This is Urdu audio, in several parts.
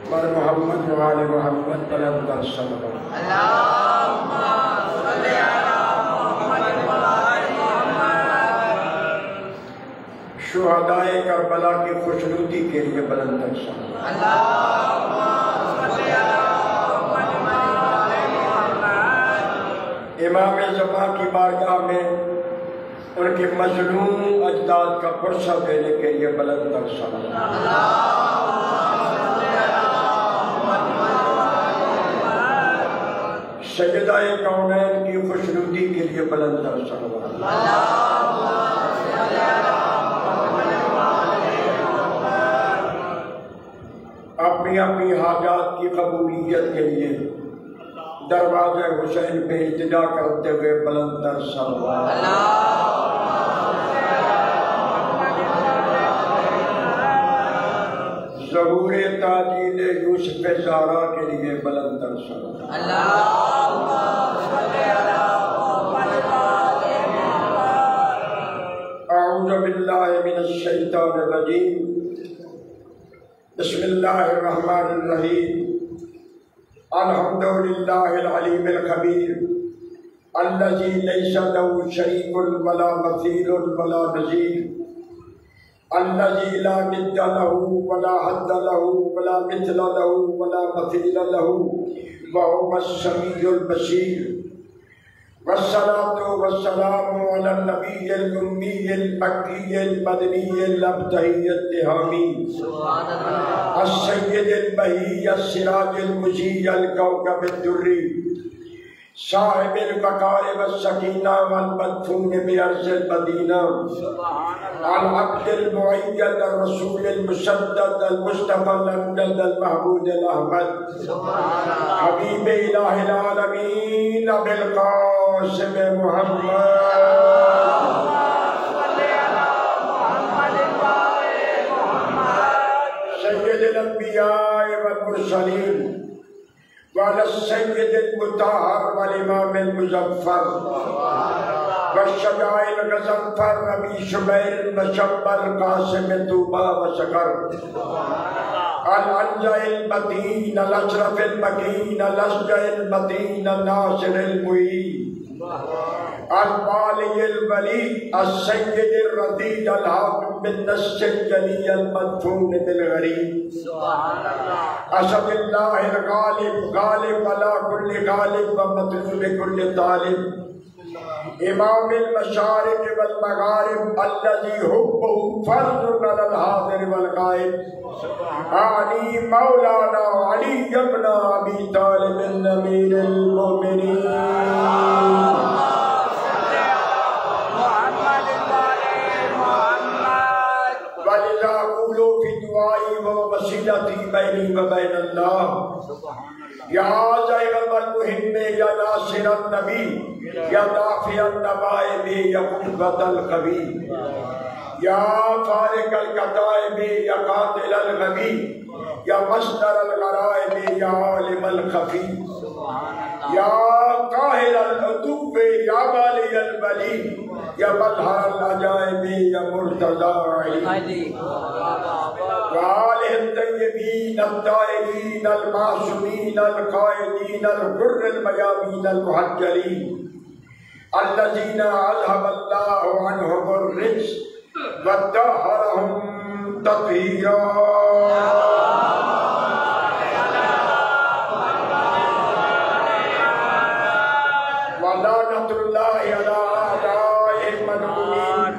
بر محمد و آل محمد پر افضل صلوات۔ اللہم صلی علی محمد و آل محمد۔ شہدائے کربلا کی خوشنودی کے لیے بلند تر صلوات۔ اللہم صلی علی محمد و آل محمد۔ امام زمان کی بارگاہ میں ان کے مظلوم اجداد کا پرسہ دینے کے لیے بلند تر صلوات۔ اللہم صلی علی محمد و آل محمد۔ سیدہ کونین کی خوشنودی کے لیے بلند تر صلوات۔ اللہم صلی علی محمد و آل محمد۔ اپنی اپنی حاجات کی قبولیت کے لیے دروازے حسین پہ التجا کرتے ہوئے بلند تر صلوات۔ اللہم صلی علی محمد۔ ظہور تاجیل یوسف زہرا کے لیے بلند تر صلوات۔ اللہم صلی علی محمد و آل محمد۔ اعوذ باللہ من الشیطان الرجیم، بسم اللہ الرحمن الرحیم، الحمدللہ العلیم الخبیر، الذی لیس له شریک ولا مثیل ولا نظیر، الذی لا ند له ولا حد له ولا مثل له ولا مثیل له وهو السمیع البصیر، والصلاة والسلام على النبی الأمی المکی المدنی الابتہی التہامی، السید البہی السراج المضیء الکوكب الدری، صاحب الوقار والسکینہ والمدفون بأرض المدینہ، العبد المعید الرسول المسدد المصطفى الامجد المحمود الاحمد، حبیب الہ العالمین ابی القاسم محمد، سید الانبیاء والمرسلین، وعلى السید المطہر والامام المظفر، والشجاع الغضنفر ابی شبیر المشبر قاسم طوبى وسکر، العنزہ المتین الاشرف المکین الاشجع المتین الناصر المعین، الوالی الولی السید الرضی الحاکم بالنص الجلی المدفون بالغریب، اسد اللہ الغالب غالب علی کل غالب و مطلوب کل طالب، امام المشارق والمغارب الذي حبه فرض على الحاضر والغائب، علی مولانا علی ابن ابی طالب امیر المؤمنین، ولذا قولوا في دعائي ووسيلتي بيني وبين الله، یا زائغ المهم یا ناصر النبی یا دافع النوائب یا قوت القوی، یا فارق القطائب یا قاتل الغبی یا مصدر الغرائب یا عالم الخفی، یا قاہر العدو یا والی الولی یا مظہر العجائب یا مرتضی علی، وآلہ الطیبین الطاہرین المعصومین القائدین الغر المیامین المحجلین، الذین اذهب اللہ عنہم الرجس وطہرہم تطہیرا، ولعنۃ اللہ علی اعدائہ الملعونین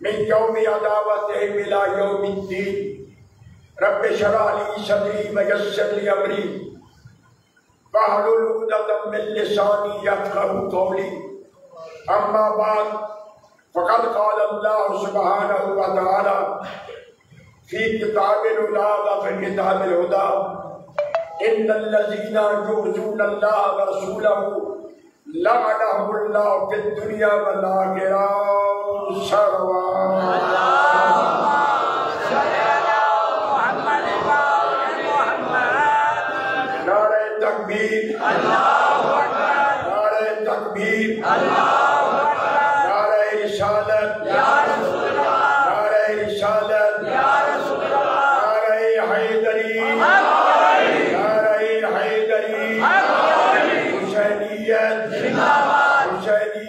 من یوم عداوتہم الی یوم الدین، رب اشرح لی صدری ویسر لی امری واحلل عقدۃ من لسانی یفقہوا قولی، اما بعد فقد قال اللہ سبحانہ وتعالی فی کتاب الہدی وفی کتاب الہدی، ان الذین یؤذون اللہ ورسولہ لعنہم اللہ فی الدنیا والآخرہ، صلوات۔ نعرہ تکبیر، نعرہ تکبیر، نعرہ رسالت، نعرہ رسالت، نعرہ حیدری،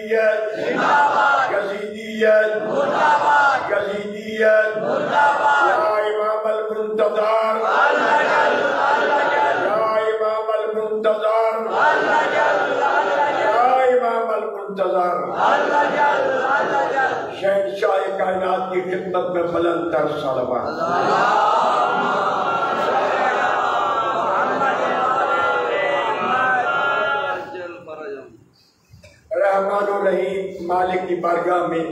یزیدیت زندہ یزیدیت باد یزیدیت زندہ باد یا امام المنتظر یا امام المنتظر یا امام المنتظر شہنشاہ کائنات کی خدمت میں بلند تر صلوات رحمان الرحیم مالک کی بارگاہ میں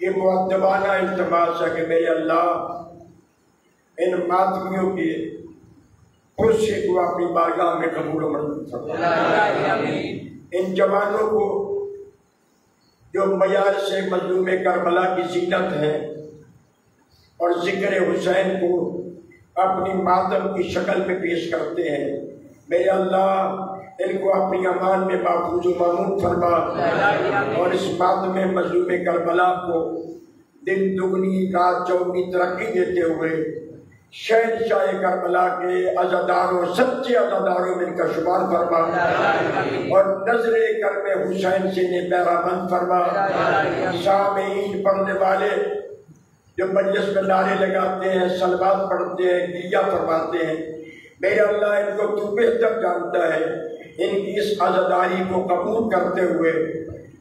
یہ مؤدبانہ التماس ہے کہ میرے اللہ ان ماتمیوں کے پرسے کو اپنی بارگاہ میں قبول و منظور فرما۔ ان جوانوں کو جو مجالس مظلوم کربلا کی زینت ہے اور ذکر حسین کو اپنی ماتم کی شکل میں پیش کرتے ہیں، میرے اللہ ان کو اپنی امان میں محفوظ و مامون فرما اور اس ماتم مظلوم کربلا کو دن دگنی رات چوگنی ترقی دیتے ہوئے شہنشاہ کربلا کے عزاداروں سچے عزاداروں میں ان کا شمار فرما اور نظر کرم حسین سے انہیں بہرامند فرما۔ سامعین پڑھنے والے جو مجلس میں نعرے لگاتے ہیں، صلوات پڑھتے ہیں، گریہ فرماتے ہیں، میرے اللہ ان کو تو بہتر جانتا ہے، ان کی اس عزاداری کو قبول کرتے ہوئے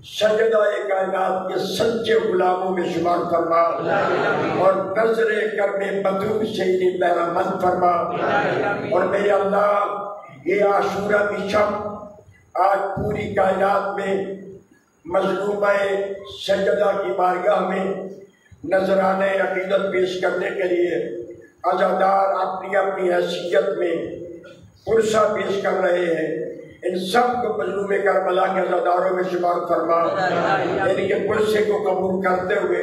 سجدہ کائنات کے سچے غلاموں میں شمار فرما اور نظر کرم بدور سے انہیں بہرامند فرما۔ اور میرے اللہ یہ عاشورہ کی شب آج پوری کائنات میں مظلومہ سجدہ کی بارگاہ میں نذرانہ عقیدت پیش کرنے کے لیے عزادار اپنی اپنی حیثیت میں پرسہ پیش کر رہے ہیں، ان سب کو مظلوم کربلا کے عزاداروں میں شمار فرما، ان کے پرسے کو قبول کرتے ہوئے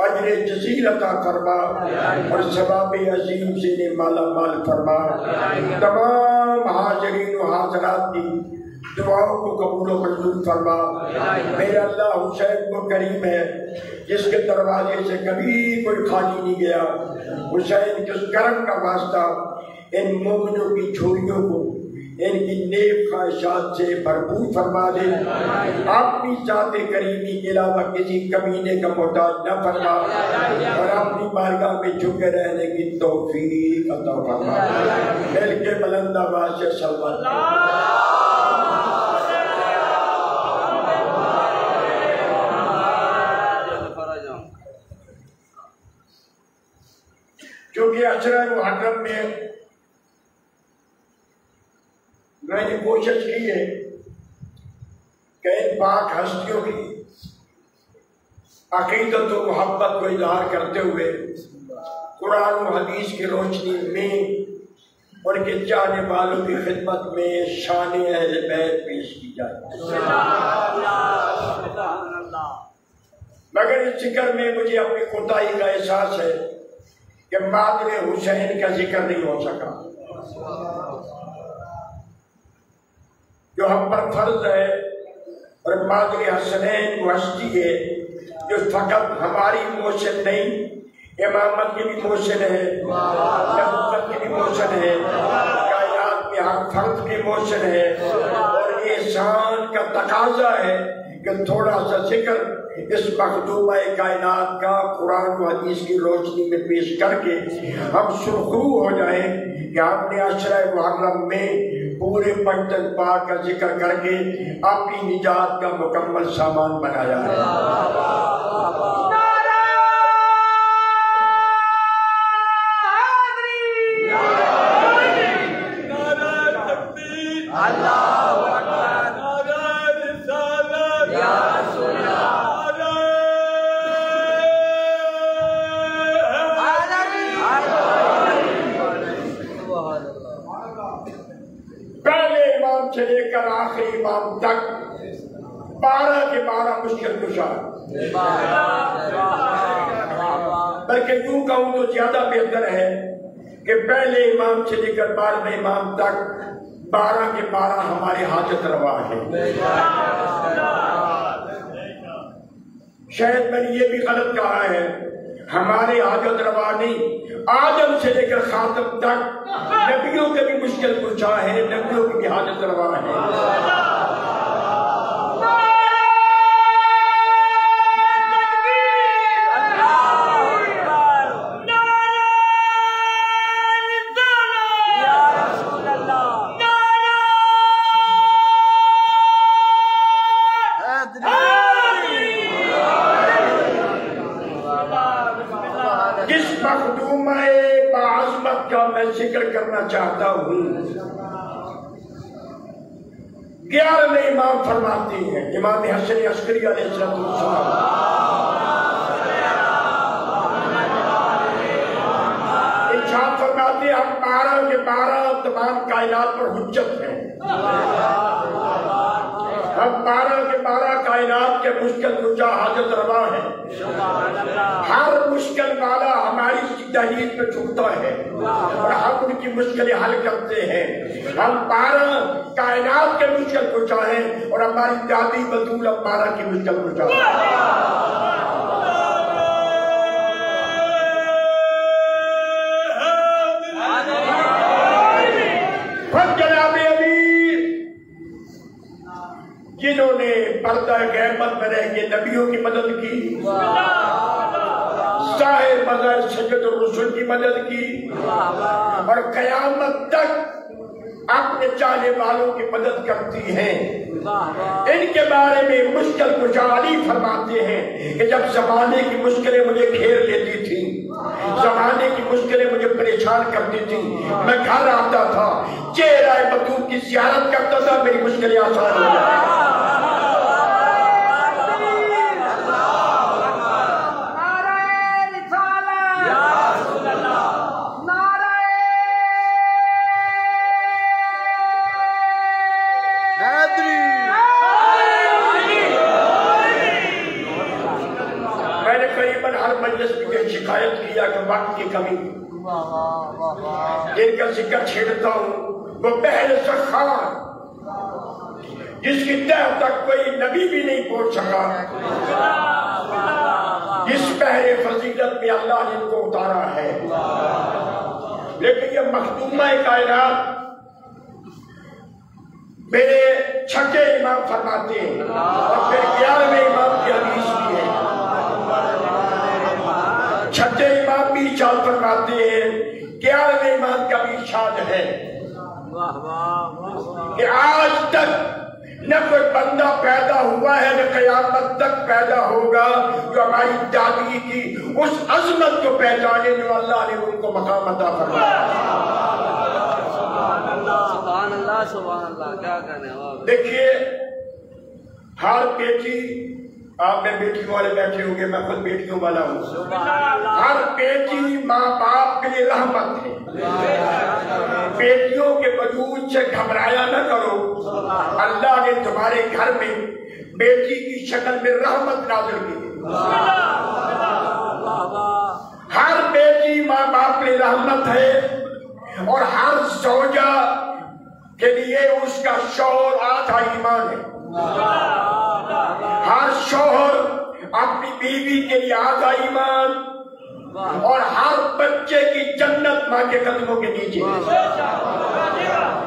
اجر جزیل عطا فرما اور ثواب عظیم سے انہیں مالا مال فرما۔ تمام حاضرین و حاضرات کی دعاؤں کو قبول و منظور فرما۔ میرے اللہ حسین کو کریم ہے جس کے دروازے سے کبھی کوئی خالی نہیں گیا، حسین کے اس کرم کا واسطہ ان مومنوں کی جھولیوں کو ان کی نیک خواہشات سے بھرپور فرما دے، اپنی ذات کریمی کے علاوہ کسی کمینے کا محتاج نہ فرما اور اپنی بارگاہ میں جھکے رہنے کی توفیق عطا فرما۔ مل کے بلند آواز سے صلوات کیونکہ عشرہ محرم میں میں نے کوشش کی ہے کہ ان پاک ہستیوں کی عقیدت و محبت کو اظہار کرتے ہوئے قرآن و حدیث کی روشنی میں ان کے چاہنے والوں کی خدمت میں شان اہل بیت پیش کی جائے، مگر اس ذکر میں مجھے اپنی کوتاہی کا احساس ہے کہ مادر حسین کا ذکر نہیں ہو سکا، جو ہم پر فرض ہے، اور مادر حسنین وہ ہستی ہے جو فقط ہماری موشن نہیں، امامت کی بھی موشن ہے، نبوت کی بھی موشن ہے، کائنات میں ہر فرد کی موشن ہے، اور احسان کا تقاضا ہے کہ تھوڑا سا ذکر اس مخدومہ کائنات کا قرآن و حدیث کی روشنی میں پیش کر کے ہم سرخرو ہو جائیں کہ ہم نے عشرہ محرم میں پورے پنجتن پاک کا ذکر کر کے اپنی نجات کا مکمل سامان بنایا ہے۔ سے لے کر آخری امام تک 12 کے 12 مشکل کشا، بلکہ یوں کہوں تو زیادہ بہتر ہے کہ پہلے امام سے لے کر 12ویں امام تک 12 کے 12 ہمارے حاجت روا ہیں۔ شاید میں نے یہ بھی غلط کہا ہے، ہمارے حاجت روا نہیں، آدم سے لے کر خاتم تک نبیوں کے بھی مشکل کشا ہے، نبیوں کی بھی حاجت روا ہے۔ ذکر کرنا چاہتا ہوں۔ 11ویں امام فرماتے ہیں، امام حسن عسکری علیہ السلام، ارشاد فرماتے ہیں ہم 12 کے 12 تمام کائنات پر حجت ہیں، ہم 12 کے 12 کائنات کے مشکل کشا حاجت روا ہیں، ہر مشکل والا ہماری تحریر میں چھپتا ہے اور ہم ان کی مشکلیں حل کرتے ہیں۔ ہم 12 کائنات کے مشکل کشا ہیں اور ہماری دادی بطول 12 کی مشکل کشا ہے۔ جنہوں نے پردہ غیبت میں رہ کے نبیوں کی مدد کی، ظاہر مظہر سید الرسل کی مدد کی، اور قیامت تک اپنے چاہنے والوں کی مدد کرتی ہیں، ان کے بارے میں مشکل کشا علی فرماتے ہیں کہ جب زمانے کی مشکلیں مجھے گھیر لیتی تھی، زمانے کی مشکلیں مجھے پریشان کرتی تھی، میں گھر آتا تھا، چہرہ بطول کی زیارت کرتا تھا، میری مشکلیں آسان ہو جاتی۔ شکایت کیا کہ وقت کی کمی، جن کا ذکر چھیڑتا ہوں وہ بحر سخار، جس کی تہ تک کوئی نبی بھی نہیں پہنچ سکا، جس بحر فضیلت میں اللہ نے ان کو اتارا ہے۔ لیکن یہ مخدومہ کائنات میرے چھٹے امام فرماتے ہیں، اور پھر 11ویں امام کی حدیث بھی ہے، چھٹے امام بھی ارشاد فرماتے ہیں، 11ویں امام کا بھی ارشاد ہے کہ آج تک نہ کوئی بندہ پیدا ہوا ہے نہ قیامت تک پیدا ہوگا جو ہماری دادی کی اس عظمت کو پہچانے جو اللہ نے ان کو مقام عطا فرمایا۔ سبحان اللہ سبحان اللہ، کیا کہنے ہیں۔ دیکھیے ہر بیٹی، آپ میں بیٹیوں والے بیٹھے ہوں گے، میں خود بیٹیوں والا ہوں، ہر بیٹی ماں باپ کے لیے رحمت ہے۔ بیٹیوں کے وجود سے گھبرایا نہ کرو، اللہ نے تمہارے گھر میں بیٹی کی شکل میں رحمت نازل کی۔ ہر بیٹی ماں باپ کے لیے رحمت ہے، اور ہر زوجہ کے لیے اس کا شوہر آدھا ایمان ہے۔ ہر شوہر اپنی بیوی کے لیے آدھا ایمان، اور ہر بچے کی جنت ماں کے قدموں کے نیچے۔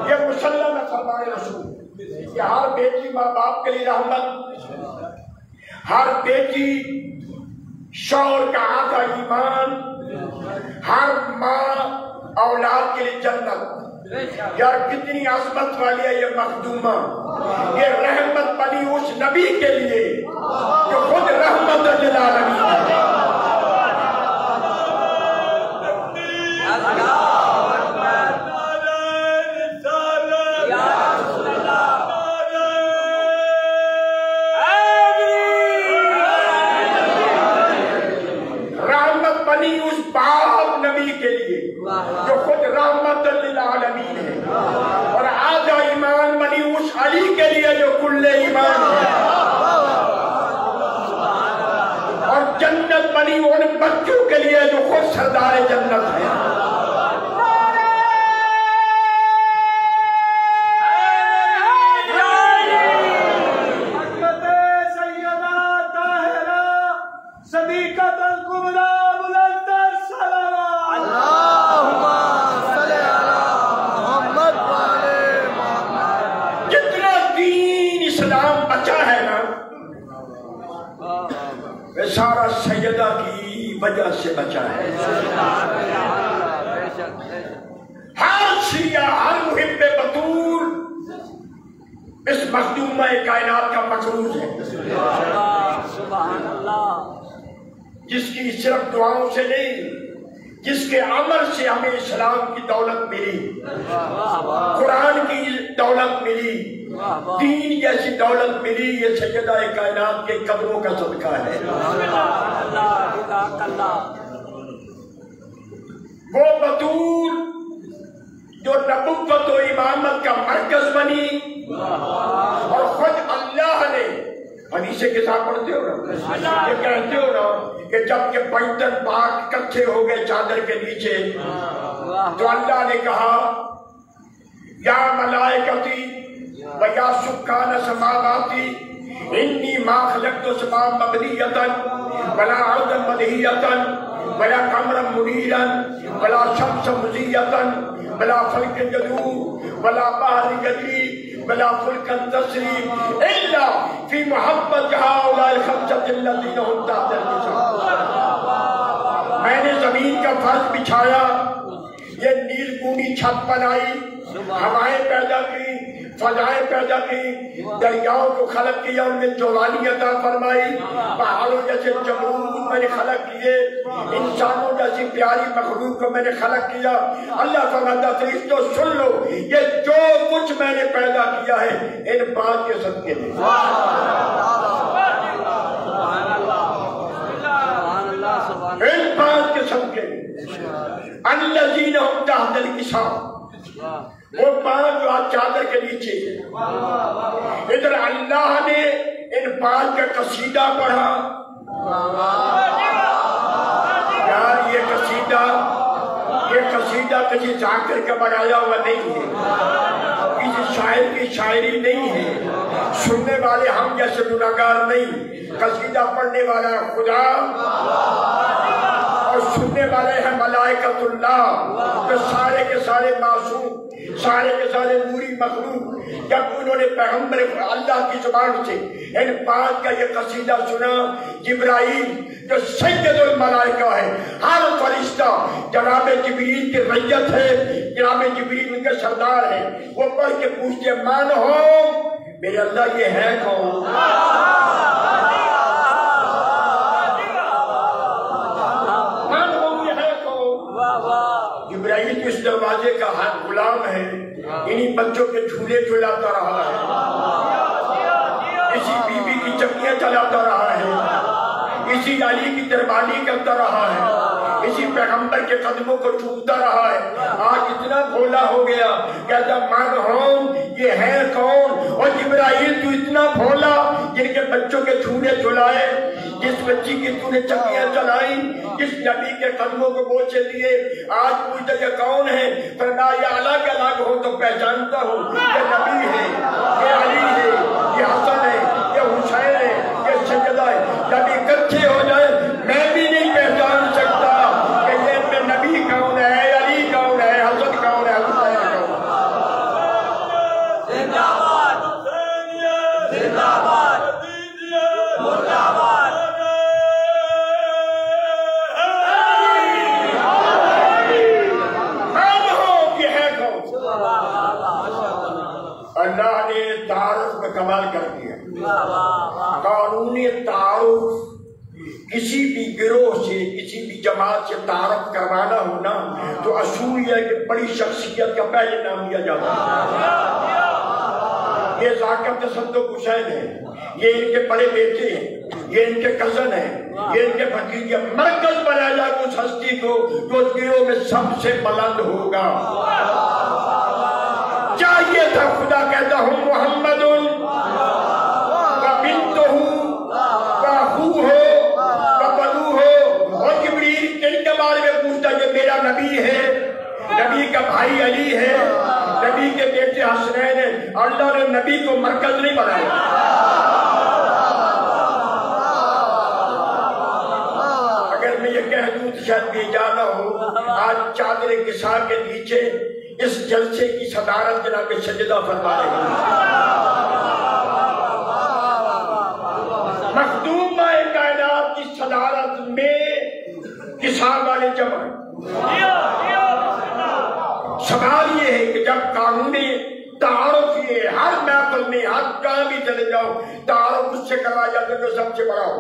یہ مسلم ہے فرمان رسول کہ ہر بیٹی ماں باپ کے لیے رحمت، ہر بیٹی شوہر کا آدھا ایمان، ہر ماں اولاد کے لیے جنت۔ یار کتنی عظمت والی ہے یہ مخدومہ، یہ رحمت بنی اس نبی کے لیے جو خود رحمت للعالمین ہے۔ رحمت بنی اس پاک نبی کے لیے جو خود رحمت للعالمین ہے، اور آدھا ایمان بنی اس علی کے لیے جو کل ایمان ہے، اور جنت بنی ان بچوں کے لیے جو خود سردار جنت ہے۔ سارا سیدہ کی وجہ سے بچا ہے۔ ہر شیعہ، ہر محب بطول اس مخدومہ کائنات کا مقروض ہے، سبحان اللہ، جس کی صرف دعاؤں سے نہیں جس کے عمل سے ہمیں اسلام کی دولت ملی، قرآن کی دولت ملی، دین جیسی دولت ملی، یہ سیدہ کائنات کے قدموں کا صدقہ ہے۔ وہ بطول جو نبوت و امامت کا مرکز بنی، اور خود اللہ نے حدیث کے ساتھ پڑھتے ہو نا، یہ کہتے ہو نا کہ جب کہ برتن پاک اکٹھے ہو گئے چادر کے نیچے، تو اللہ نے کہا یا ملائکتی و یا سکان سماواتی انی ما خلقت سما مبنیتا ولا عرضا مدہیتا ولا قمرا منیرا ولا شمس مزیتا ولا فلک جدور ولا بحر جدی ولا فلک تسری الا فی محبت هؤلاء الخمسة الذین هم تحت النساء۔ میں نے زمین کا فرش بچھایا، یہ نیل گونی چھت بنائی، ہوائیں پیدا کی، فضائیں پیدا کی، دریاؤں کو خلق کیا، ان میں جوانی عطا فرمائی، پہاڑوں جیسے جمرود میں نے خلق کیے، انسانوں جیسی پیاری مخلوق کو میں نے خلق کیا۔ اللہ فرماتا فرشتوں سن لو، یہ جو کچھ میں نے پیدا کیا ہے ان پانچ کے صدقے میں، ان پانچ کے صدقے میں۔ الذین هم تحت النساء، وہ پانچ جو آج چادر کے نیچے ہیں۔ ادھر اللہ نے ان پانچ کا قصیدہ پڑھا۔ یار یہ قصیدہ کسی ذاکر کا بنایا ہوا نہیں ہے، کسی شاعر کی شاعری نہیں ہے، سننے والے ہم جیسے گناہگار نہیں، قصیدہ پڑھنے والا خدا اور سننے والے ہیں ملائکۃ اللہ، جو سارے کے سارے معصوم، سارے کے سارے نوری مخلوق۔ جب انہوں نے پیغمبر اللہ کی زبان سے ان پانچ کا یہ قصیدہ سنا، جبرائیل جو سید الملائکہ ہے، ہر فرشتہ جناب جبریل کی رعیت ہے، جناب جبریل ان کے سردار ہیں، وہ پڑھ کے پوچھتے مان ہو میرے اللہ یہ ہے کون؟ جبرائیل اس دروازے کا غلام ہے، انہی بچوں کے جھولے جھلاتا رہا ہے، اسی بی بی کی چکیاں چلاتا رہا ہے، اسی علی کی دربانی کرتا رہا ہے، اسی پیغمبر کے قدموں کو چومتا رہا ہے۔ آج اتنا بھولا ہو گیا، کہتا من ہوں یہ ہے کون؟ اور جبرائیل تو اتنا بھولا جن کے بچوں کے جھولے جھلائے، جس بچی کی تو نے چکیاں چلائیں، جس نبی کے قدموں کو بوچھے دیے، آج پوچھتا یہ کون ہے؟ فرمایا یہ الگ الگ ہو تو پہچانتا ہوں، یہ نبی ہے، یہ علی ہے، یہ حسن ہے، یہ حسین ہے، یہ سجدہ ہے۔ جب اکٹھے ہو جائے میں بھی نہیں پہچان سکتا کہ یہ میں نبی کون ہے، علی کون ہے، حسن کون ہے، حسین کون ہے۔ زندہ باد، زندہ باد، مردہ باد۔ اللہ نے تعارف میں کمال کر دیا۔ قانونی تعارف کسی بھی گروہ سے، کسی بھی جماعت سے تعارف کروانا ہونا تو اصول یہ ہے کہ بڑی شخصیت کا پہلے نام دیا جاتا ہے۔ یہ ذاکر تصدق حسین ہے، یہ ان کے بڑے بیٹے ہیں، یہ ان کے کزن ہیں، یہ ان کے بھتیجے۔ مرکز بنایا جائے اس ہستی کو جو اس گروہ میں سب سے بلند ہوگا۔ چاہیے تھا خدا کہتا ہوں محمد بنتہ واخوہ وبنوہ، اور جبریل کن کے بارے میں پوچھتا یہ میرا نبی ہے، نبی کا بھائی علی ہے، نبی کے بیٹے حسنین ہیں۔ اللہ نے نبی کو مرکز نہیں بنایا۔ اگر میں یہ کہہ دوں تو شاید بے جانا ہو، آج چادر کسا کے نیچے اس جلسے کی صدارت جناب سجدہ فرما رہے ہیں۔ مخدومہ کائنات کی صدارت میں کسا والے جمع۔ سوال یہ ہے کہ جب قانونی تعارف یہ ہر محفل میں ہر کام بھی چلے جاؤ تعارف اس سے کروایا جاتا ہے جو سب سے بڑا ہو۔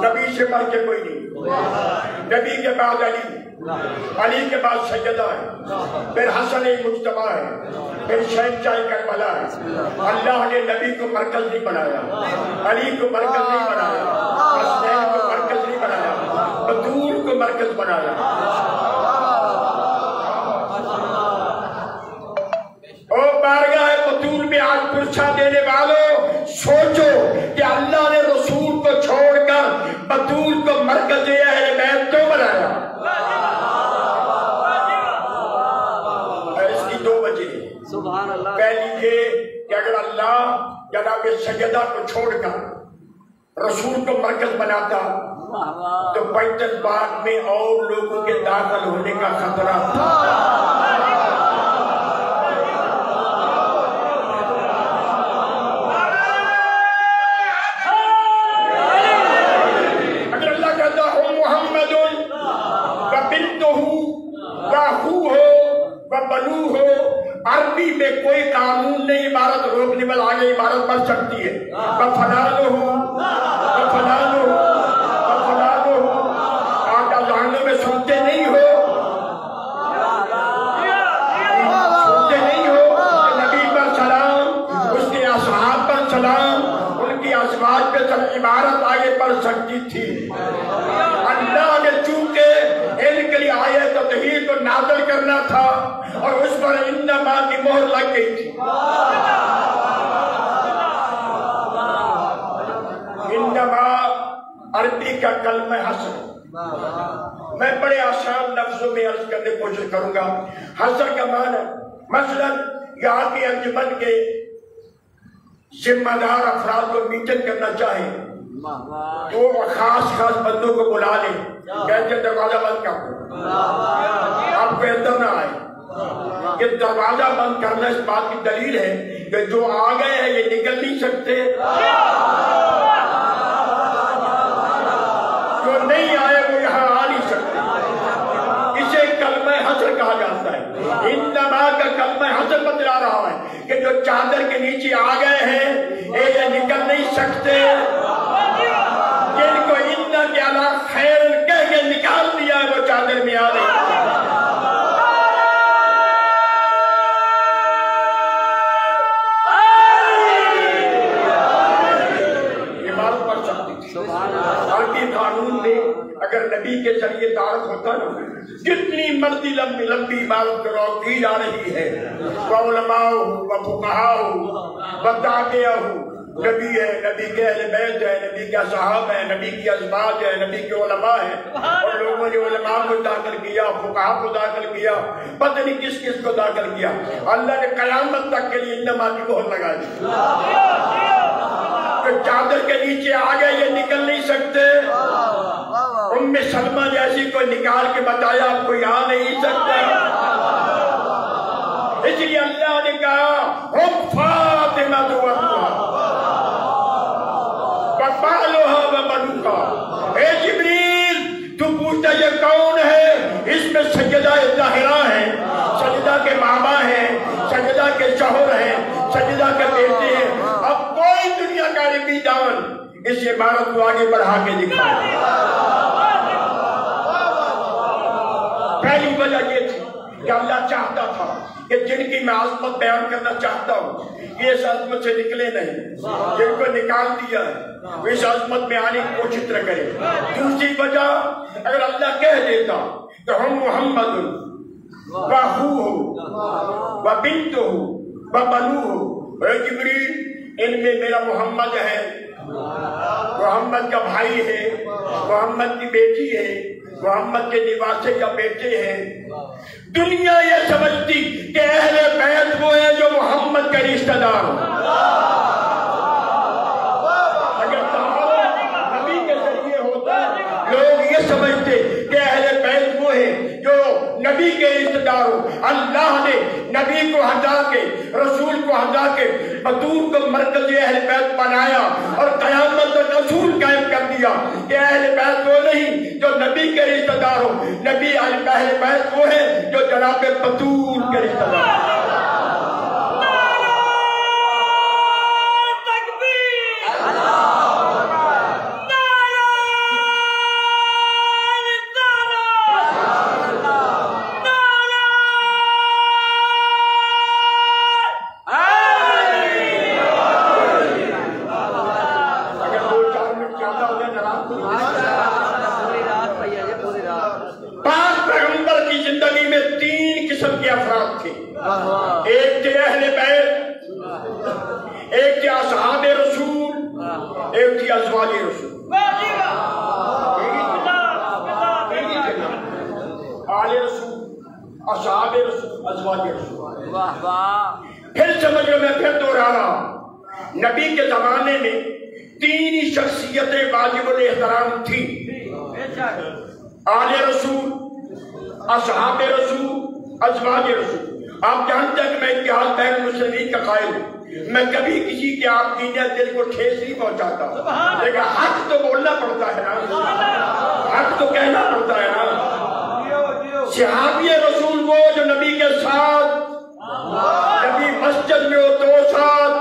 نبی سے بڑھ کے کوئی نہیں. نبی کے بعد علی, علی کے بعد سیدہ ہے, پھر حسن مجتبیٰ ہے, پھر شہنشاہ کربلا ہے. اللہ نے نبی کو مرکز نہیں بنایا, علی کو مرکز نہیں بنایا, حسین کو مرکز نہیں بنایا, بطول کو مرکز بنایا. او بارگاہ بطول میں آج پرچھا دینے والوں, سوچو کہ اللہ نے رسول کو چھوڑ کر بطول کو مرکز اہل بیت کیوں بنایا؟ اس کی دو وجہ ہیں. پہلی یہ کہ اگر اللہ جناب سیدہ کو چھوڑ کر رسول کو مرکز بناتا تو بیت الباغ میں اور لوگوں کے داخل ہونے کا خطرہ تھا. عربی میں کوئی قانون نہیں عبارت روکنے والا, آگے عبارت بڑھ سکتی ہے. آپ اذانوں میں سنتے نہیں ہو نبی پر سلام, اس کے اصحاب پر سلام, ان کی ازواج پہ عبارت آگے بڑھ سکتی تھی. اللہ نے چونکہ ان کے لیے آیت تطہیر کو نازل کرنا تھا اور اس پر انما کی مہر لگ گئی تھی. انما عربی کا کلمہ حسر. میں بڑے آسان لفظوں میں عرض کرنے کی کوشش کروں گا. حسر کا معنی مثلا یہاں کی انجمن کے ذمہ دار افراد کو میٹنگ کرنا چاہیں تو خاص بندوں کو بلا لیں, کہتے ہیں دروازہ بند کر, آپ کو اندر نہ آئے. کہ دروازہ بند کرنا اس بات کی دلیل ہے کہ جو آ گئے ہیں یہ نکل نہیں سکتے, جو نہیں آئے وہ یہاں آ نہیں سکتے. اسے کلمہ حسر کہا جاتا ہے. انما کا کلمہ حسر بتلا رہا ہے کہ جو چادر کے نیچے آ گئے ہیں یہ نکل نہیں سکتے. جن کو اننا کے علا خیر کہہ کے نکال دیا ہے وہ چادر میں آ رہے ہیں. عربی قانون میں اگر نبی کے ذریعے تعارف ہوتا نا, جتنی مرضی لمبی لمبی عبارت کرو کی جا رہی ہے. علماء ہو, فقہاء ہو, داعیہ ہو, نبی ہے, نبی کے اہل بیت ہے, نبی کے صحابہ ہے, نبی کی ازواج ہے, نبی کے علماء ہیں. اور لوگوں نے علماء کو داخل کیا, فقہاء کو داخل کیا, پتہ نہیں کس کس کو داخل کیا. اللہ نے قیامت تک کے لیے انما کی مہر لگا دی. چادر کے نیچے آ گئے یہ نکل نہیں سکتے. ام سلمہ جیسی کوئی نکال کے بتایا آپ کوئی آ نہیں سکتا. اس لیے اللہ نے کہا ہم فاطمہ وبالها وبنوها. اے جبریل تو پوچھتا یہ کون ہے؟ اس میں سجدہ طاہرہ ہیں, سجدہ کے ماما ہیں, سجدہ کے شوہر ہیں, سجدہ کے بیٹے ہیں. اب کوئی دنیا کا علمی دان اس عبارت کو آگے بڑھا کے دکھائے. پہلی وجہ یہ تھی کہ اللہ چاہتا تھا کہ جن کی میں عظمت بیان کرنا چاہتا ہوں یہ اس عظمت سے نکلے نہیں. جن کو نکال دیا ہے وہ اس عظمت میں آنے کی کوشش نہ کرے. دوسری وجہ اگر اللہ کہہ دیتا کہ ہم محمد وَأَخُوهُ وَبِنْتُهُ وَبَنُوهُ, اے جبریل ان میں میرا محمد ہے, محمد کا بھائی ہے, محمد کی بیٹی ہے, محمد کے نواسے یا بیٹے ہیں. دنیا یہ سمجھتی کہ اہل بیت وہ ہیں جو محمد کا رشتہ دار ہو. اگر نبی کے ذریعے ہوتا لوگ یہ سمجھتے کہ اہل بیت وہ ہیں جو نبی کے رشتہ دار ہو. اللہ نے نبی کو ہٹا کے, رسول کو ہٹا کے بطول کو مرکزی اہل بیت بنایا اور قیامت تک رسول قائم کر دیا کہ اہل بیت وہ نہیں جو نبی کے رشتہ دار ہو. نبی اہل بیت وہ ہے جو جناب بطول کے رشتہ دار ہو. ازواج رسول، آل رسول، اصحاب رسول، ازواج رسول۔ واہ واہ، پھر سمجھ لو، میں پھر دوہرا رہا ہوں، نبی کے زمانے میں 3 ہی شخصیتیں واجب الاحترام تھیں، آل رسول، اصحاب رسول، ازواج رسول۔ آپ جانتے ہیں کہ میں اتحاد بین المسلمین کا قائل ہوں، میں کبھی کسی کے آپ دینی دل کو ٹھیس نہیں پہنچاتا، لیکن حق تو بولنا پڑتا ہے نا، حق تو کہنا پڑتا ہے نا۔ صحابی رسول وہ جو نبی کے ساتھ، نبی مسجد میں ہو تو ساتھ،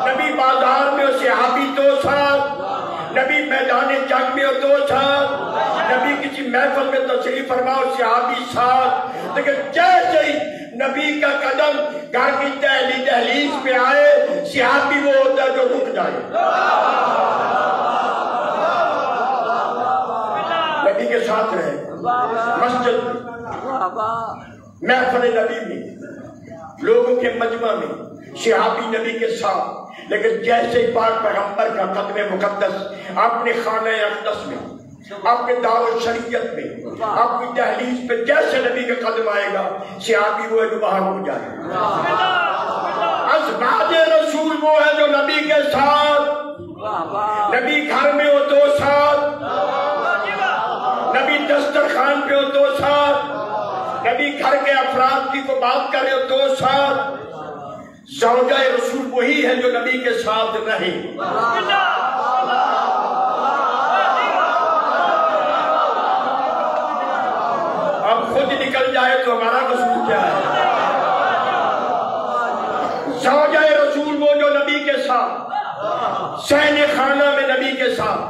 نبی بازار میں ہو صحابی تو ساتھ، نبی میدان جنگ میں ہو تو ساتھ، نبی کسی محفل میں تشریف فرما ہو صحابی ساتھ، لیکن جیسے ہی نبی کا قدم گھر کی دہلیز پہ آئے، صحابی وہ ہوتا ہے جو رک جائے، نبی کے ساتھ رہے، مسجد میں، محفل نبی میں، لوگوں کے مجمع میں، صحابی نبی کے ساتھ، لیکن جیسے ہی پاک پیغمبر کا قدم مقدس اپنے خانہ اقدس میں، اپنے دار الشریعت میں، اپنی دہلیز پہ جیسے نبی کا قدم آئے گا، صحابی وہ ہے جو باہر ہو جائے گا۔ ازواج رسول وہ ہے جو نبی کے ساتھ، نبی گھر میں ہو تو ساتھ، نبی دسترخوان پہ ہو تو ساتھ، نبی گھر کے افراد کی کو بات کرے ہو تو ساتھ۔ زوجہ رسول وہی ہے جو نبی کے ساتھ رہے۔ اب خود نکل جائے تو ہمارا قصور کیا ہے؟ زوجہ رسول وہ جو نبی کے ساتھ، صحن خانہ میں نبی کے ساتھ،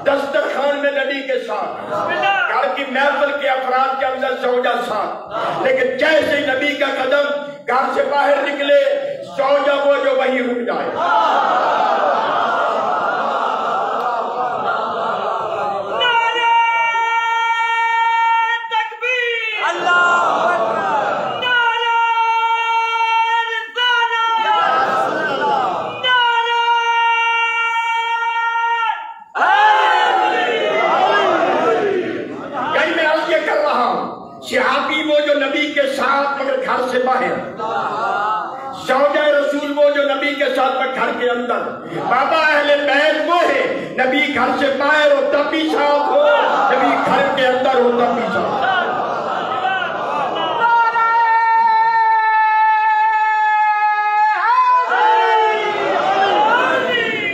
دسترخوان میں نبی کے ساتھ، گھر کی محفل کے افراد کے اندر زوجہ ساتھ، لیکن جیسے نبی کا قدم گھر سے باہر نکلے، زوجہ وہ جو وہیں رک جائے۔ صحابی وہ جو نبی کے ساتھ مگر گھر سے باہر، زوجہ رسول وہ جو نبی کے ساتھ مگر گھر کے اندر، بابا اہل بیت وہ ہے نبی گھر سے باہر ہو تب بھی ساتھ ہو، نبی گھر کے اندر ہو تب بھی ساتھ۔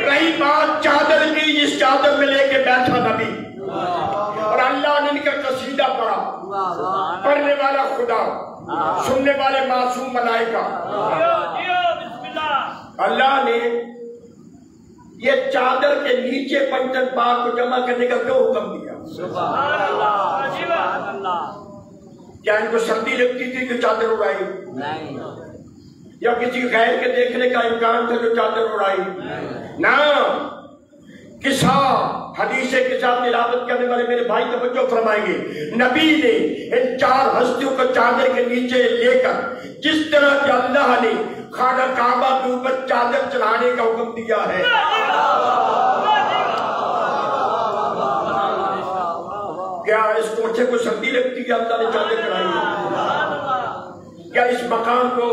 رہی بات چادر کی، جس چادر میں لے کے بیٹھا نبی، اور اللہ نے ان کا قصیدہ پڑھا، پڑھنے والا خدا، سننے والے معصوم ملائکہ، اللہ نے یہ چادر کے نیچے پنجن پاک کو جمع کرنے کا کیوں حکم دیا؟ کیا ان کو سردی لگتی تھی جو چادر اڑائی؟ یا کسی غیر کے دیکھنے کا امکان تھا جو چادر اڑائی؟ نہ، قصہ، حدیث کے ساتھ تلاوت کرنے والے میرے بھائی توجہ فرمائیں گے، نبی نے ان 4 ہستیوں کو چادر کے نیچے لے کر جس طرح کہ اللہ نے خانہ کعبہ کے اوپر چادر چڑھانے کا حکم دیا ہے، کیا اس کوٹھے کو سردی لگتی ہے؟ اللہ نے چادر چڑھائی ہے؟ کیا اس مقام کو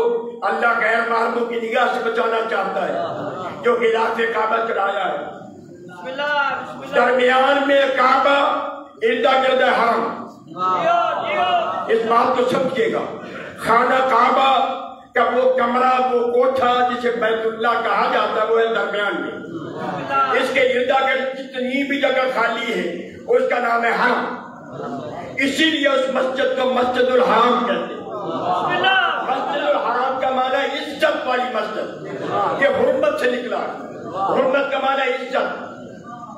اللہ غیر محرموں کی نگاہ سے بچانا چاہتا ہے جو خلاف کعبہ چڑھایا ہے؟ درمیان میں کعبہ، اردا گرد حرم، اس بات کو سمجھیے گا، خانہ کعبہ کا وہ کمرہ، وہ کوٹھا جسے بیت اللہ کہا جاتا ہے، وہ ہے درمیان میں، اس کے اردا گرد جتنی بھی جگہ خالی ہے اس کا نام ہے حرم، اسی لیے اس مسجد کو مسجد الحرام کہتے ہیں۔ مسجد الحرام کا معنی عزت والی مسجد، یہ حرمت سے نکلا، حرمت کا معنی عزت۔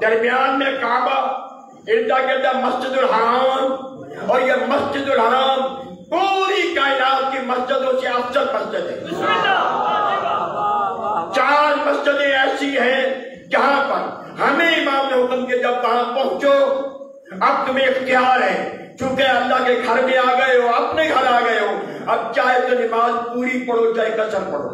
درمیان میں کعبہ، اردا گرد مسجد الحرام، اور یہ مسجد الحرام پوری کائنات کی مسجدوں سے افضل مسجد ہے۔ 4 مسجدیں ایسی ہیں جہاں پر ہمیں امام نے حکم کیا جب وہاں پہنچو اب تمہیں اختیار ہے، چونکہ اللہ کے گھر میں آ گئے ہو، اپنے گھر آ گئے ہو، اب چاہے تو نماز پوری پڑھو چاہے قصر پڑھو،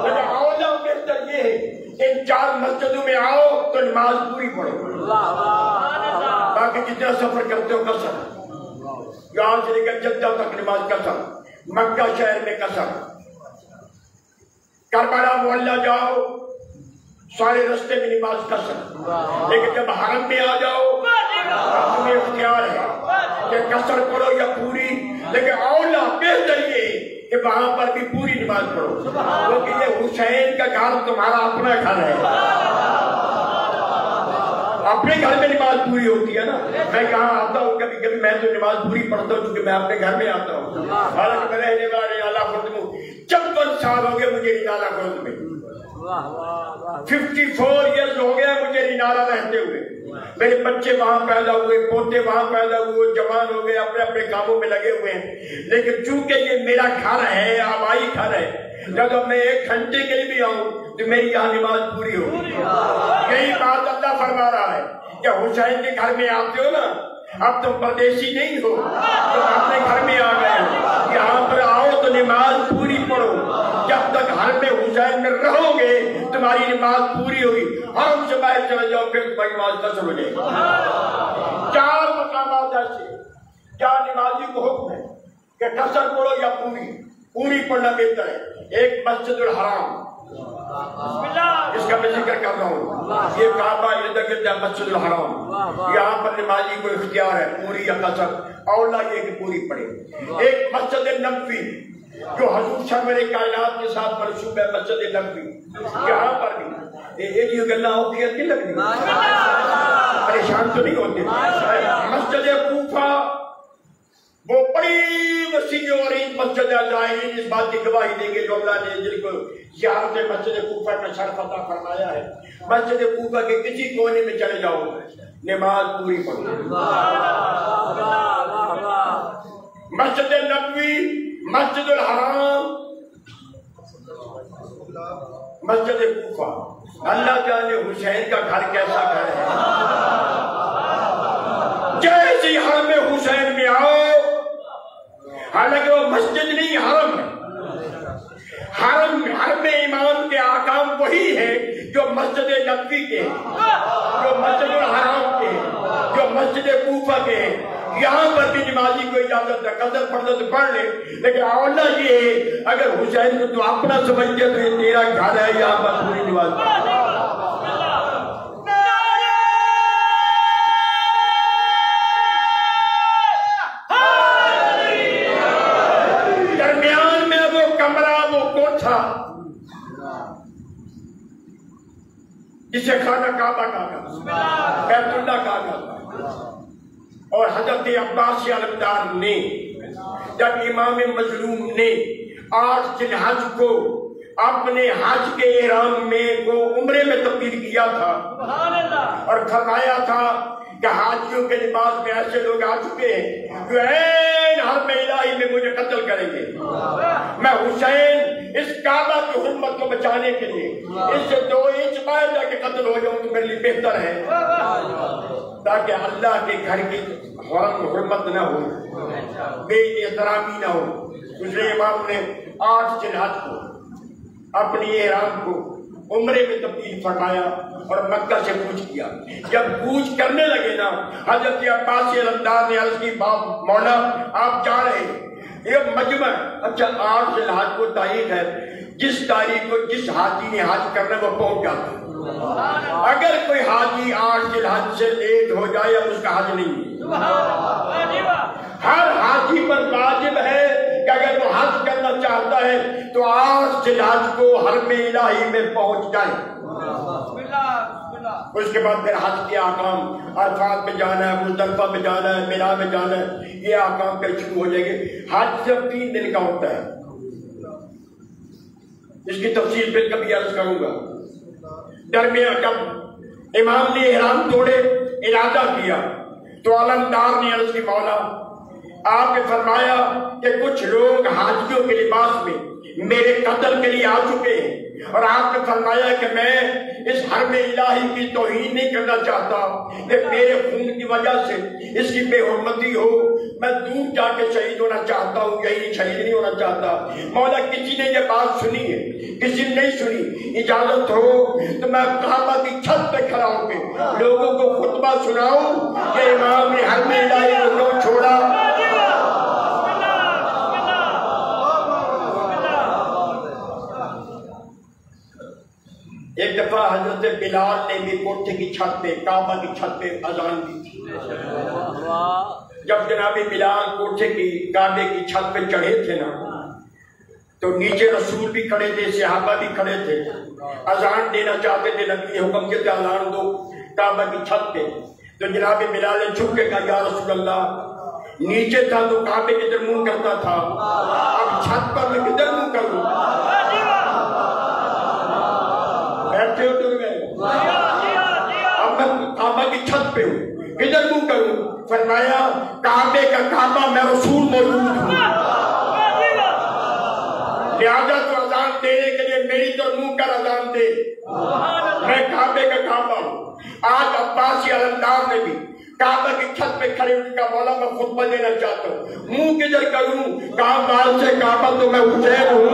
لیکن اولا بہتر یہ ہے ان ان 4 مسجدوں میں آؤ تو نماز پوری پڑھو. باقی جتنا سفر کرتے ہو قصر, یہاں سے لے کر جدہ تک نماز قصر, مکہ شہر میں قصر, کربلا محلہ جاؤ سارے رستے میں نماز قصر. لیکن جب حرم میں آ جاؤ تمہیں اختیار ہے کہ قصر پڑھو یا پوری, لیکن اولا بہتر یہ کہ وہاں پر بھی پوری نماز پڑھو, کیونکہ یہ حسین کا گھر تمہارا اپنا گھر ہے. اپنے گھر میں نماز پوری ہوتی ہے نا. میں کہاں آتا ہوں کبھی کبھی میں تو نماز پوری پڑھتا ہوں کیونکہ میں اپنے گھر میں آتا ہوں. حالانکہ میں رہنے والا نالہ خرد میں 56 سال ہو گئے مجھے نالہ خرد میں, 54 ایئرز ہو گیا مجھے نالہ رہتے ہوئے. میرے بچے وہاں پیدا ہوئے, پوتے وہاں پیدا ہوئے, جوان ہو گئے, اپنے اپنے کاموں میں لگے ہوئے ہیں. لیکن چونکہ یہ میرا گھر ہے, آبائی گھر ہے, جب میں 1 گھنٹے کے لیے بھی آؤں تو میری یہاں نماز پوری ہوگی. یہی بات اللہ فرما رہا ہے کہ حسین کے گھر میں آتے ہو نا, اب تم پردیسی نہیں ہو, تم اپنے گھر میں آ گئے ہو. یہاں پر آؤ تو نماز پوری پڑھو. جب تک گھر میں حسین میں رہو گے تمہاری نماز پوری ہوگی. حرم سے باہر چلے جاؤ پھر تمہاری نماز قصر ہو جائے گی. 4 مقامات ایسے کیا نمازی کو حکم ہے کہ قصر پڑھو یا پوری. پوری پڑھنا بہتر ہے. ایک مسجد الحرام اس کا میں ذکر کر رہا ہوں, یہ کعبہ ارد گرد ہے مسجد الحرام. یہاں پر نمازی کو اختیار ہے پوری یا قصر, اولا یہ کہ پوری پڑھے. ایک مسجد نبوی جو حضور سرور کائنات کے ساتھ منسوب ہے, مسجد نبوی, یہاں پر بھی یہ گلا ہوتی ہے کہ لگتی پریشان تو نہیں ہوتے. مسجد کوفہ وہ بڑی وسیع اور عظیم مسجد ہے. ظاہرین اس بات کی گواہی دیں گے جو اللہ نے جن کو زیارت مسجد کوفہ کا شرف عطا فرمایا ہے. مسجد کوفہ کے کسی کونے میں چلے جاؤ نماز پوری پڑھو. مسجد نبوی, مسجد الحرام, مسجد کوفہ, اللہ جانے حسین کا گھر کیسا گھر ہے. جیسے حرم حسین میں آؤ, حالانکہ وہ مسجد نہیں حرم ہے. حرم امام کے احکام وہی ہے جو مسجد نبوی کے ہیں, جو مسجد الحرام کے ہیں, جو مسجد کوفہ کے ہیں. یہاں پر بھی نمازی کو اجازت ہے, قصر پڑھنا تو پڑھ لے, لیکن اولا یہ ہے اگر حسین کو تو اپنا سمجھتے تو یہ تیرا گھر ہے, یہاں پر پوری نماز پڑھ. درمیان میں وہ کمرہ, وہ کوٹھا جسے خانہ کعبہ کہا, بیت اللہ کہا. اور حضرت عباس علمدار نے جب امام مظلوم نے 8 ذی الحج کو اپنے حج کے احرام میں کو عمرے میں تبدیل کیا تھا اور فرمایا تھا کہ حاجیوں کے لباس میں ایسے لوگ آ چکے ہیں جو عین حرم الہی میں مجھے قتل کریں گے. میں حسین اس کعبہ کی حرمت کو بچانے کے لیے اس سے 2 انچ باہر جا کے قتل ہو جاؤں تو میرے لیے بہتر ہے, تاکہ اللہ کے گھر کی حرمت نہ ہو, بے احترامی نہ ہو. اس لیے امام نے 8 ذی الحج کو اپنی احرام کو عمرے میں تبدیل فرمایا اور مکہ سے کوچ کیا. جب کوچ کرنے لگے نا, حضرت عباس علمدار نے عرض کی, باپ مولا آپ جا رہے ہیں, یہ مجمع, اچھا 8 ذی الحج کو تاریخ ہے, جس تاریخ کو جس حاجی نے حج کرنا وہ پہنچ جاتا ہے. اگر کوئی حاجی 8 ذی الحج سے لیٹ ہو جائے اب اس کا حج نہیں ہے. ہر حاجی پر واجب ہے کہ اگر وہ حج کرنا چاہتا ہے تو 8 ذی الحج کو حرم الہی میں پہنچ جائے. اس کے بعد پھر حج کے احکام, عرفات میں جانا ہے, مزدلفہ میں جانا ہے, مینا میں جانا ہے, یہ احکام پھر شروع ہو جائیں گے. حج صرف 3 دن کا ہوتا ہے, اس کی تفصیل پھر کبھی عرض کروں گا. درمیان جب امام نے احرام توڑے, ارادہ کیا, تو علمدار نے عرض کی, مولا آپ نے فرمایا کہ کچھ لوگ حاجیوں کے لباس میں میرے قتل کے لیے آ چکے ہیں اور آپ نے فرمایا کہ میں اس حرم الہی کی توہین نہیں کرنا چاہتا کہ میرے خون کی وجہ سے اس کی بے حرمتی ہو، میں دور جا کے شہید ہونا چاہتا ہوں، یہی شہید نہیں ہونا چاہتا۔ مولا کسی نے یہ بات سنی ہے، کسی نے نہیں سنی، اجازت ہو تو میں کعبہ کی چھت پہ کھڑا ہو کے لوگوں کو خطبہ سناؤں کہ امام نے حرم الہی کو کیوں چھوڑا۔ ایک دفعہ حضرت بلال نے بھی کوٹھے کی چھت پہ، کعبہ کی چھت پہ اذان دی تھی۔ جب جناب بلال کوٹھے کی کعبے کی چھت پہ چڑھے تھے نا تو نیچے رسول بھی کھڑے تھے، صحابہ بھی کھڑے تھے، اذان دینا چاہتے تھے، نبی حکم کے اذان دو کعبہ کی چھت پہ۔ تو جناب بلال نے جھک کے کہا یا رسول اللہ، نیچے تھا تو کعبے کی طرف منہ کرتا تھا، اب چھت پر میں کدھر منہ کروں؟ بیٹھے ہو تم گئے، اب میں کعبہ کی چھت پہ ہوں، کدھر منہ کروں؟ فرمایا کعبے کا کعبہ میں رسول موجود ہوں، لہذا تو اذان دینے کے لیے میری تو منہ کر اذان دے، میں کعبے کا کعبہ ہوں۔ آج عباسی علمدار نے بھی کعبہ کی چھت پہ کھڑے ہوئے کا مولا میں خطبہ دینا چاہتا ہوں، منہ کدھر کروں؟ کعبہ سے کعبہ تو میں حسین ہوں۔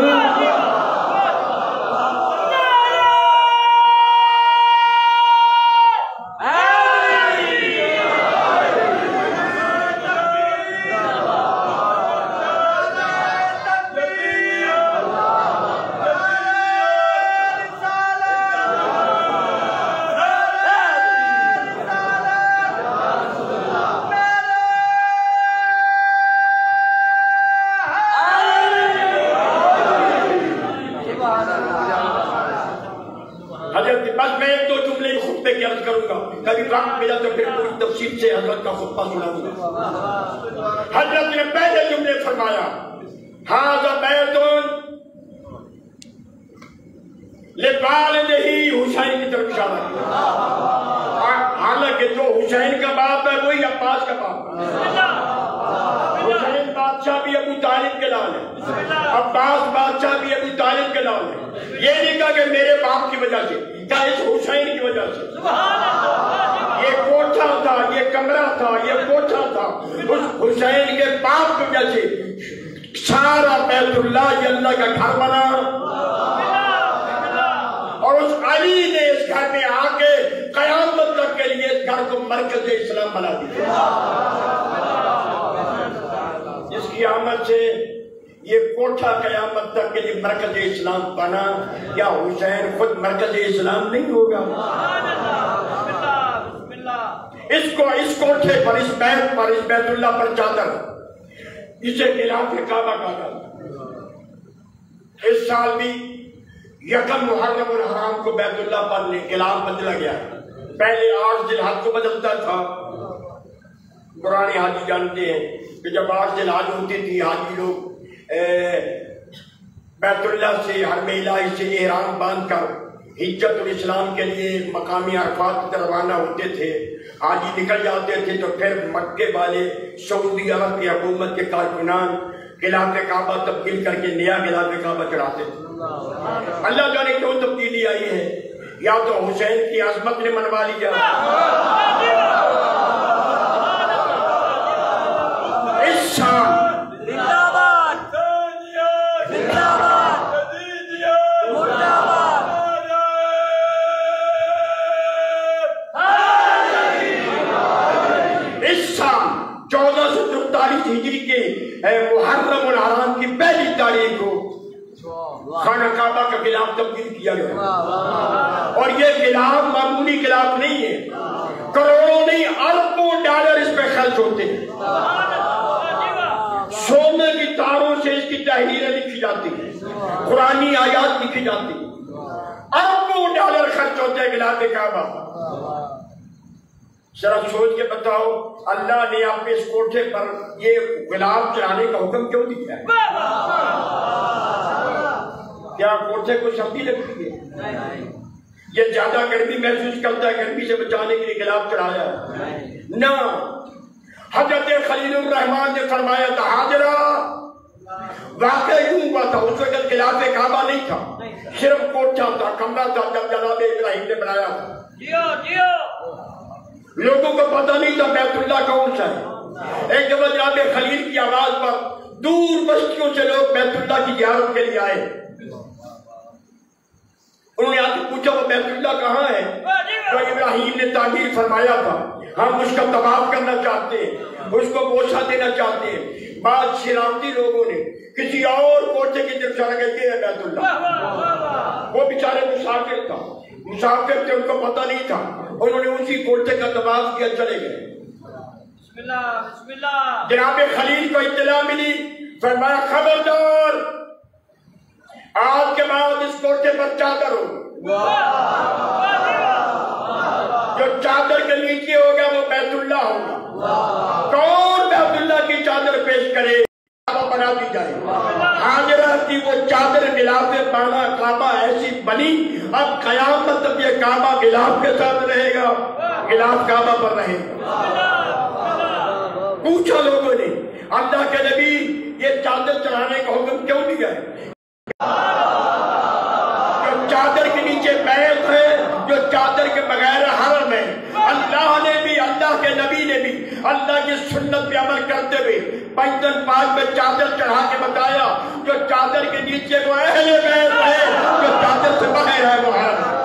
سے حضرت کا خطبہ سناؤں گا۔ حضرت نے پہلے جملے فرمایا ھذا بیت لوالدہ، حسین کی طرف اشارہ کیا، حالانکہ جو حسین کا باپ ہے وہی عباس کا باپ ہے۔ حسین بادشاہ بھی ابو طالب کے لال ہے، عباس بادشاہ بھی ابو طالب کے لال ہے۔ یہ نہیں کہا کہ میرے باپ کی وجہ سے، کیا اس حسین کی وجہ سے۔ یہ کوٹھا تھا، یہ کمرہ تھا، یہ کوٹھا تھا، اس حسین کے باپ کی وجہ سے سارا بیت اللہ یہ اللہ کا گھر بنا، اور اس علی نے اس گھر میں آ کے قیامت تک کے لیے اس گھر کو مرکز اسلام بنا دیا۔ جس کی آمد سے یہ کوٹھا قیامت تک کے لیے مرکز اسلام بنا، کیا حسین خود مرکز اسلام نہیں ہوگا؟ اس کوٹھے پر، اس بیت پر، اس بیت اللہ پر چادر، اسے خلاف کعبہ کہا جاتا۔ اس سال بھی یکم محرم الحرام کو بیت اللہ پر خلاف بدلا گیا۔ پہلے 8 ذی الحج کو بدلتا تھا، پرانے حاجی جانتے ہیں کہ جب 8 ذی الحج ہوتی تھی حاجی لوگ بیت اللہ سے، حرم الہی سے احرام باندھ کر حجت الاسلام کے لیے مقامی عرفات کی طرف روانہ ہوتے تھے۔ حاجی نکل جاتے تھے تو پھر مکے والے سعودی عرب کی حکومت کے کارکنان خلاف کعبہ تبدیل کر کے نیا خلاف کعبہ چڑھاتے تھے۔ اللہ جانے کیوں تبدیلی آئی ہے، یا تو حسین کی عظمت نے منوا لیا، اس شان ہجری کے محرم الحرام کی پہلی تاریخ کو خانہ کعبہ کا خلاف تبدیل کیا گیا، اور یہ خلاف معمولی خلاف نہیں ہے، کروڑوں نہیں اربوں ڈالر اس پہ خرچ ہوتے ہیں۔ سونے کی تاروں سے اس کی تحریریں لکھی جاتی ہیں، قرآنی آیات لکھی جاتی ہیں، اربوں ڈالر خرچ ہوتے ہیں خلاف کعبہ۔ ذرا سوچ کے بتاؤ اللہ نے اپنے اس کوٹھے پر یہ غلاف چڑھانے کا حکم کیوں دیا ہے؟ کیا کوٹھے کو سردی لگتی ہے؟ یہ زیادہ گرمی محسوس کرتا ہے، گرمی سے بچانے کے لیے غلاف چڑھایا نہ۔ حضرت خلیل الرحمان نے فرمایا تھا ہاجرہ واقعہ یوں ہوا تھا، اس وقت خلاف کعبہ نہیں تھا، صرف کوٹھا تھا، کمرہ تھا جب جناب ابراہیم نے بنایا تھا۔ لوگوں کو پتہ نہیں تھا بیت اللہ کون سا ہے۔ ایک دفعہ جناب خلیل کی آواز پر دور بستیوں سے لوگ بیت اللہ کی زیارت کے لیے آئے۔ انہوں نے آ کے پوچھا وہ بیت اللہ کہاں ہے جو ابراہیم نے تعمیر فرمایا تھا، ہم اس کا طواف کرنا چاہتے ہیں، اس کو بوسہ دینا چاہتے ہیں۔ بعض شرارتی لوگوں نے کسی اور کوٹھے کی طرف اشارہ کر کے بیت اللہ، وہ بیچارے مسافر تھا، مسافر تھے، ان کو پتہ نہیں تھا، انہوں نے اسی کوٹھے کا طواف کیا، چلے گئے۔ جناب خلیل کو اطلاع ملی، فرمایا خبردار آج کے بعد اس کوٹھے پر چادر ہو، جو چادر کے نیچے ہوگا وہ بیت اللہ ہوگا۔ کون بیت اللہ کی چادر پیش کرے کعبہ بنا دی جائے۔ حاضرہ کی وہ چادر غلاف بالا کعبہ ایسی بنی، اب قیامت تک یہ کعبہ غلاف کے ساتھ رہے گا، غلاف کعبہ پر رہے گا۔ پوچھا لوگوں نے اللہ کے نبی یہ چادر چڑھانے کا حکم کیوں دیا ہے؟ جو چادر کے نیچے بیت ہے، جو چادر کے بغیر حرم ہے، اللہ نے بھی، اللہ کے نبی نے بھی اللہ کی سنت پہ عمل کرتے ہوئے پنجن پاک میں چادر چڑھا کے بتایا جو چادر کے نیچے وہ اہل بیت ہے، جو چادر سے باہر ہے وہ حرم ہے۔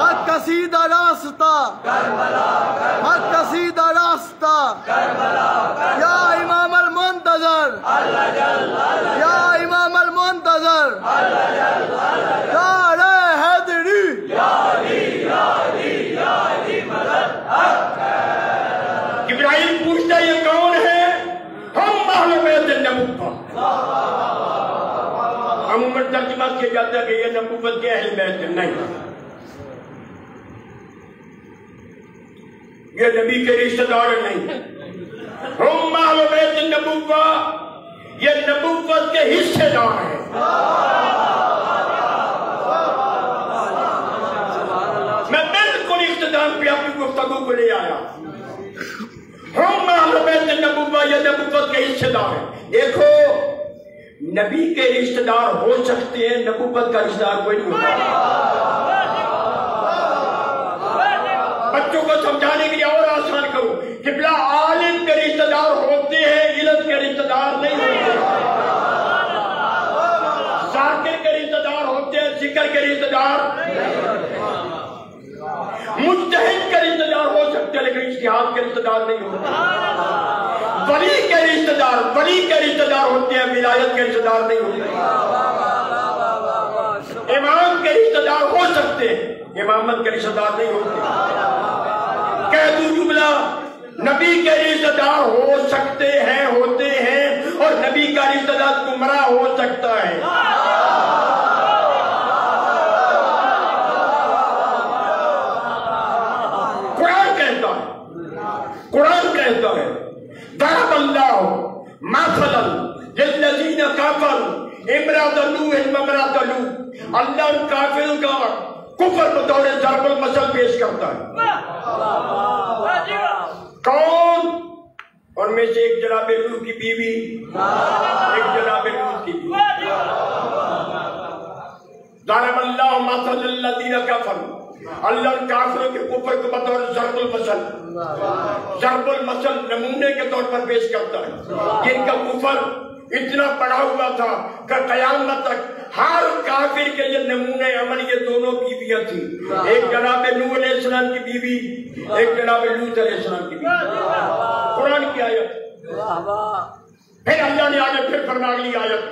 حق کسیدہ راستہ، حق کسیدہ راستہ، یا امام المنتظر، یا امام المنتظر، یا رے حیدری، ابراہیم پوچھتا یہ کون ہے؟ ہم اہل بیت النبوہ۔ عموماً ترجمہ کیا جاتا ہے کہ یہ نبوت کے اہل بیت نہیں، یہ نبی کے رشتہ دار نہیں، ہم اہل بیت النبوہ، یہ نبوت کے حصے دار ہیں۔ میں بالکل اختتام پہ اپنی گفتگو کو لے آیا، ہم اہل بیت النبوہ، یہ نبوت کے حصے دار ہیں۔ دیکھو نبی کے رشتہ دار ہو سکتے ہیں، نبوت کا رشتہ دار کوئی نہیں ہوتا۔ بچوں کو سمجھانے کے لیے اور آسان کروں، قبلہ عالم کے رشتہ دار ہوتے ہیں، علم کے رشتہ دار نہیں ہوتے۔ ذاکر کے رشتہ دار ہوتے ہیں، ذکر کے رشتہ دار، مجتہد کے رشتہ دار ہو سکتے ہیں لیکن اجتہاد کے رشتہ دار نہیں ہوتے۔ ولی کے رشتہ دار، ولی کے رشتہ دار ہوتے ہیں، ولایت کے رشتہ دار نہیں ہوتے۔ امام کے رشتہ دار ہو سکتے ہیں، امامت کے رشتہ دار نہیں ہوتے۔ کہہ دوں جملہ، نبی کے رشتہ دار ہو سکتے ہیں، ہوتے ہیں، اور نبی کا رشتہ دار گمراہ ہو سکتا ہے۔ قرآن کہتا ہے، قرآن کہتا ہے ضرب اللہ مثلا للذین کفروا امرأۃ نوح وامرأۃ لوط، اللہ ان کافروں کا کفر بطور ضرب المثل پیش کرتا ہے۔ کون؟ ان میں سے ایک جناب لوط کی بیوی، ایک جناب لوط کی بیوی۔ ضرب اللہ مثلا للذین کفروا، اللہ ان کافروں کے کفر کو بطور ضرب المثل، ضرب المثل نمونے کے طور پر پیش کرتا ہے۔ جن کا کفر اتنا پڑا ہوا تھا کہ قیامت تک ہر کافر کے یہ نمونے عمل یہ دونوں بیویاں تھیں، ایک جناب نوح علیہ السلام کی بیوی، ایک جناب لوط علیہ السلام کی بیوی۔ قرآن کی آیت۔ پھر اللہ نے آگے پھر فرما اگلی آیت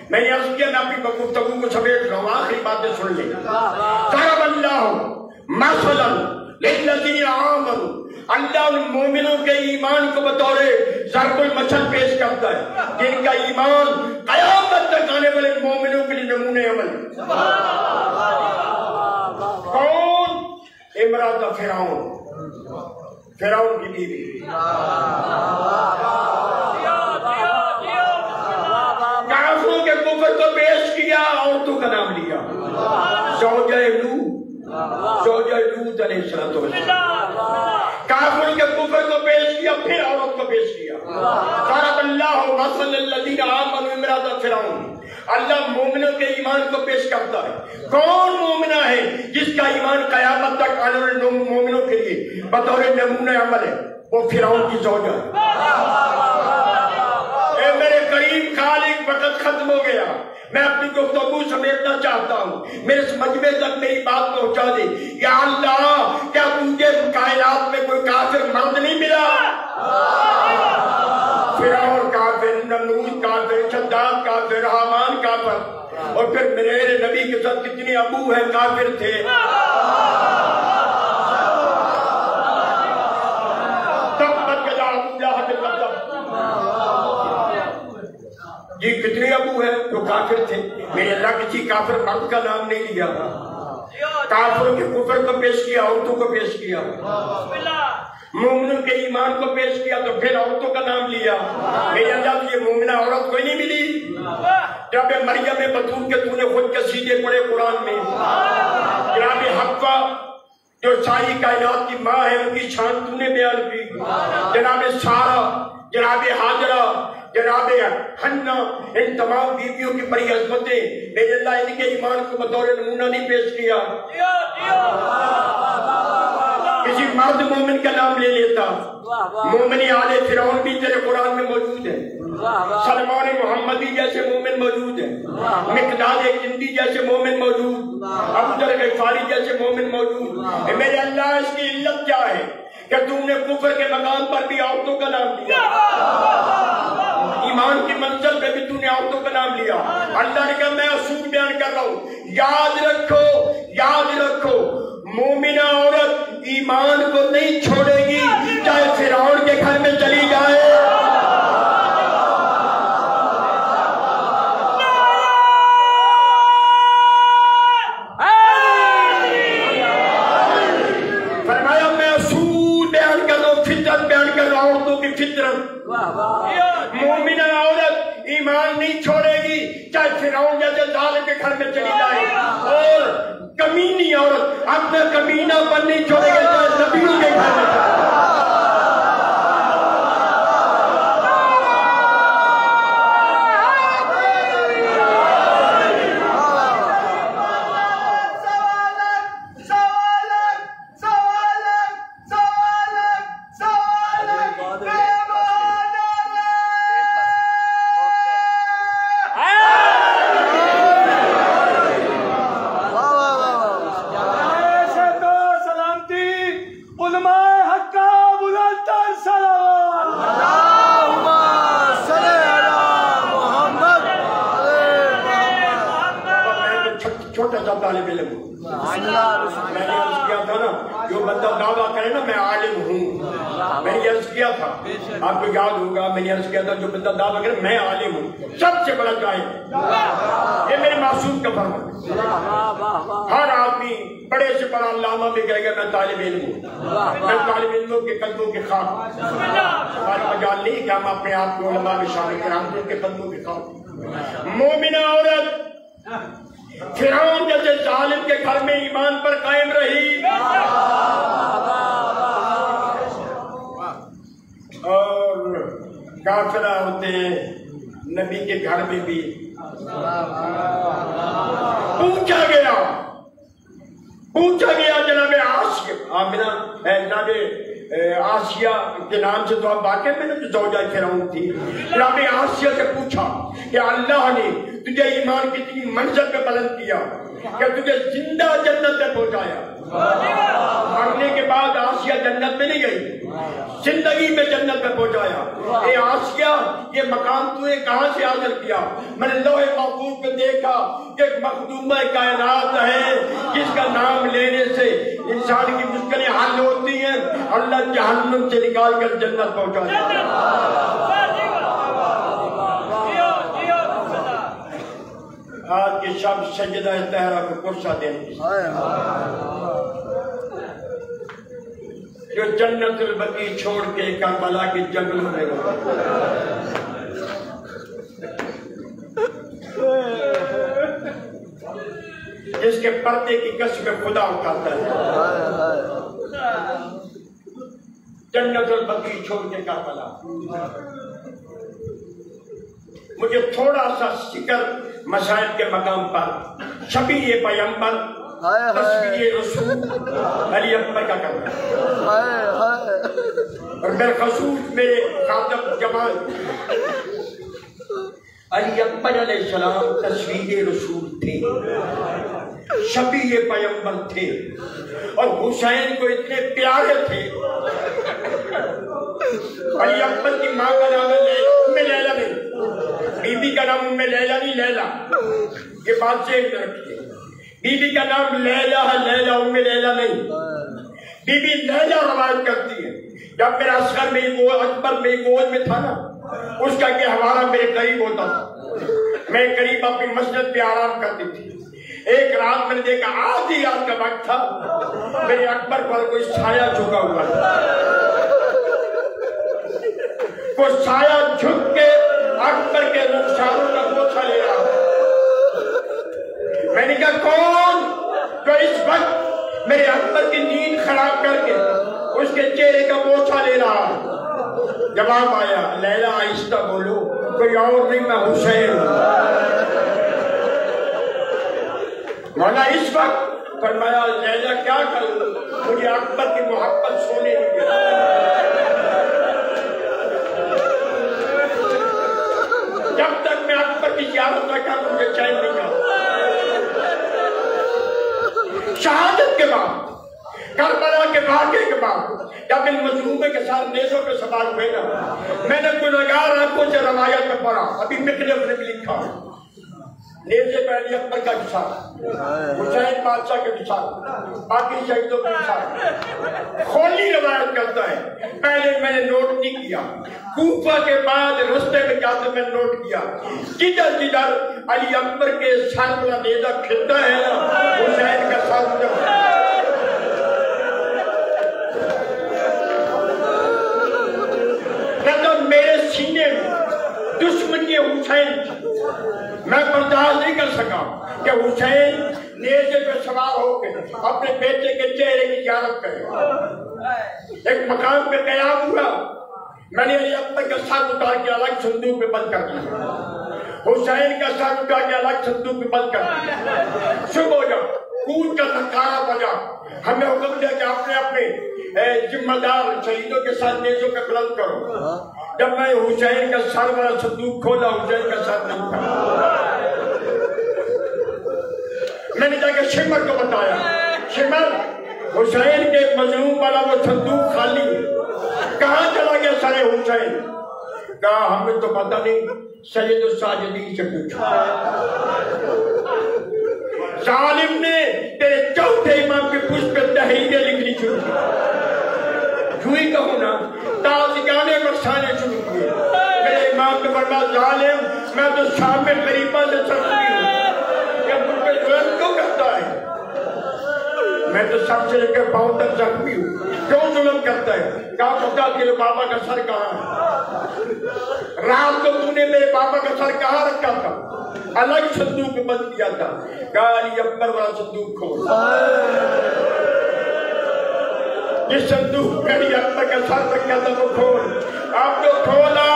میں نے عرض کیا، میں اپنی گفتگو کو سمیٹ رہا ہوں، آخری باتیں سن لیں۔ ضرب اللہ مثلا للذین آمنوا، اللہ ان مومنوں کے ایمان کو بطور ضرب المثل پیش کرتا ہے جن کا ایمان قیامت تک آنے والے مومنوں کے لیے نمونے عمل۔ کون؟ امرأۃ فرعون، فرعون کی بیوی۔ کافروں عورتوں کا نام لیا. زوجہ لوط علیہ السلام. کافر کے کفر کو پیش کیا, پھر عورت کو پیش کیا. ضرب اللہ مثل الذین آمنوا امرأۃ فرعون. اللہ مومنوں کے ایمان کو پیش کرتا ہے. کون مومنہ ہے جس کا ایمان قیامت تک آنے والے مومنوں کے لیے بطور نمونہ عمل ہے؟ وہ فرعون کی زوجہ ہے. اے میرے کریم خالق, وقت ختم ہو گیا. میں اپنی گفتگو سمیٹنا چاہتا ہوں. میرے مجمع تک میری بات پہنچا دے. یا اللہ, کیا تجھے کائنات میں کوئی کافر مرد نہیں ملا؟ فرعون کافر, نمرود کافر, شداد کافر, حامان کافر, اور پھر میرے نبی کے ساتھ کتنے ابو ہیں کافر تھے. یہ کتنے ابو ہیں جو کافر تھے. میرے اللہ کسی کافر مرد کا نام نہیں لیا. کافروں کے کفر کو پیش کیا, عورتوں کو پیش کیا. مومنوں کے ایمان کو پیش کیا تو پھر عورتوں کا نام لیا. میرے اللہ تجھے مومنہ عورت کوئی نہیں ملی. جب مریم بطول کے تو نے خود قصیدے پڑھے قرآن میں. جناب حوا جو ساری کائنات کی ماں ہے, ان کی شان تو نے بیان کی. جناب سارہ, جناب حاجرہ, جناب حنا, ان تمام بیویوں کی بڑی عظمتیں. میرے اللہ ان کے ایمان کو بطور نمونہ نہیں پیش کیا. کسی مرد مومن کا نام لے لیتا. مومن آل فرعون بھی تیرے قرآن میں موجود ہے. سلمان محمدی جیسے مومن موجود ہے. مقداد کندی جیسے مومن موجود. ابو ذر غفاری جیسے مومن موجود. میرے اللہ, اس کی علت کیا ہے کہ تم نے کفر کے مقام پر بھی عورتوں کا نام لیا, ایمان کی منزل پہ بھی تم نے عورتوں کا نام لیا. اللہ نے کہا میں اصول بیان کر رہا ہوں, یاد رکھو, یاد رکھو, مومنہ عورت ایمان کو نہیں چھوڑے گی چاہے فرعون کے گھر میں چلی جائے. فرمایا میں اصول بیان کر رہا ہوں, فطرت بیان کر رہا ہوں, عورتوں کی فطرت. مومنہ عورت ایمان نہیں چھوڑے گی چاہے فرعون جیسے ظالم کے گھر میں چلی جائے. اور کمینی عورت اپنا کمینہ پن نہیں چھوڑے گی چاہے نبیوں کے گھر میں چلی جائے. چھوٹا سا طالب علم ہوں. میں نے عرض کیا تھا نا, جو بندہ دعویٰ کرے نا میں عالم ہوں, میں نے عرض کیا تھا, آپ کو یاد ہوگا میں نے عرض کیا تھا جو بندہ دعویٰ کرے میں عالم ہوں, سب سے بڑا جاہل. یہ میرے معصوم کا فرمان ہے. ہر آدمی بڑے سے بڑا علامہ بھی کہے گا میں طالب علم ہوں. میں طالب علموں کے قدموں کے خواہ. ہمارا مجال نہیں کہ ہم اپنے آپ کو علماء میں شامل کریں, ہم ان کے قدموں کے خواہ. مومنہ عورت فرعون جیسے ظالم کے گھر میں ایمان پر قائم رہی. اور کافرہ ہوتے نبی کے گھر میں بھی پوچھا گیا جناب آسیہ کے نام سے تو آپ واقع میں جو زوجہ فرعون تھی, جناب آسیہ سے پوچھا کہ اللہ نے تجھے ایمان کی اتنی منزل پہ بلند کیا کہ تجھے زندہ جنت میں پہنچایا. مرنے کے بعد آسیہ جنت میں نہیں گئی, زندگی میں جنت میں پہنچایا. اے آسیہ, یہ مقام تو نے کہاں سے حاصل کیا؟ میں نے لوح محفوظ پہ دیکھا کہ ایک مخدومہ کائنات ہے جس کا نام لینے سے انسان کی مشکلیں حل ہوتی ہیں, اللہ جہنم سے نکال کر جنت پہنچایا. آج کے شب سجدہ طہرہ کو قرصہ دینے جو جنت البقیع چھوڑ کے کربلا کے جنگلوں میں کے پردے کی قسم خدا اٹھاتا ہے. جنت البقیع چھوڑ کے کربلا. مجھے تھوڑا سا ذکر مسائل کے مقام پر شبیہ پیغمبر تصویر رسول علی اکبر کا کرنا اور بالخصوص میرے خاطب جمال علی اکبر علیہ السلام تصویر رسول تھے، شبیہ پیغمبر تھے اور حسین کو اتنے پیارے تھے. علی اکبر کی ماں کا نام ہے ام لیلا نہیں، بی بی کا نام ام لیلا نہیں، لیلا. یہ بات سے رکھیے، بی بی کا نام لیلا ہے، لیلا ام لیلا نہیں. بی بی لیلا روایت کرتی ہے جب میرا اصغر میری گود اکبر میری گود میں تھا نا، اس کا کہ ہمارا میرے قریب ہوتا تھا، میں قریب اپنی مسجد پہ آرام کرتی تھی. ایک رات میں نے دیکھا آدھی رات کا وقت تھا، میرے اکبر پر کوئی سایہ جھکا ہوا تھا. کوئی سایہ جھک کے اکبر کے رخساروں کا بوچھا لے رہا. میں نے کہا کون جو اس وقت میرے اکبر کی نیند خراب کر کے اس کے چہرے کا بوچھا لے رہا. جواب آیا لیلا آہستہ بولو، کوئی اور نہیں، میں حسین ہوں. مولا اس وقت فرمایا لیلا کیا کروں، مجھے اکبر کی محبت سونے نہیں دے. جب تک میں اکبر کی زیارت نہ کروں مجھے چین نہیں آتا. شہادت کے بعد، کربلا کے واقعے کے بعد جب ان مظلومے کے ساتھ نیزوں کے سوار ہوئے نا، میں نے گنہگار آنکھوں سے روایت میں پڑھا، ابھی مخلف نے بھی لکھا، نیزے پہ علی اکبر کا نشان، حسین بادشاہ کے نشان، باقی شہیدوں کے نشان. کھولی روایت کرتا ہے پہلے میں نے نوٹ نہیں کیا، کوفہ کے بعد رستے میں جاتے میں نوٹ کیا، جدھر جدھر علی اکبر کے سر والا نیزہ کھلتا ہے نا، حسین کا سر جب میرے سینے میں دشمنی حسین میں برداشت نہیں کر سکا کہ حسین نیزے پہ سوار ہو کے اپنے بیٹے کے چہرے کی زیارت کرے. ایک مقام پہ قیام ہوا، میں نے علی اکبر کا سر اٹھا کے الگ صندوق میں بند کر دیا، حسین کا سر اٹھا کے الگ صندوق میں بند کر دیا. صبح ہو جا کود کا دھکارا بجا، ہمیں حکم دیا کہ اپنے اپنے ذمہ دار شہیدوں کے ساتھ نیزوں کے بلند کرو. جب میں حسین کا سر والا صندوق کھولا، حسین کا سر نہیں تھا. میں نے جا کے شمر کو بتایا، شمر حسین کے مظلوم والا وہ صندوق خالی ہے، کہاں چلا گیا سر حسین؟ کہا ہمیں تو پتہ نہیں، سید الساجدین سے پوچھا. ظالم نے تیرے چوتھے امام کے پشت پہ تحریریں لکھنی شروع کی، جوئی کہوں نا تازگانے برسانے شروع کیے. میرے امام نے فرمایا ظالم میں تو شام میں غریبہ سے سرکی ہوں، کہ مجھ پہ ظلم کیوں کرتا ہے؟ میں تو سب سے لے کر پاؤں تک زخمی ہوں، کیوں ظلم کرتا ہے؟ کہا خدا تیرے بابا کا سر کہاں ہے؟ رات کو تو نے میرے بابا کا سر کہاں رکھا تھا؟ الگ صندوق میں بند کیا تھا. کہا علی اکبر والا صندوق کھول. جس صندوق میں علی اکبر کا سر رکھا تھا وہ کھول. آپ کو کھولا،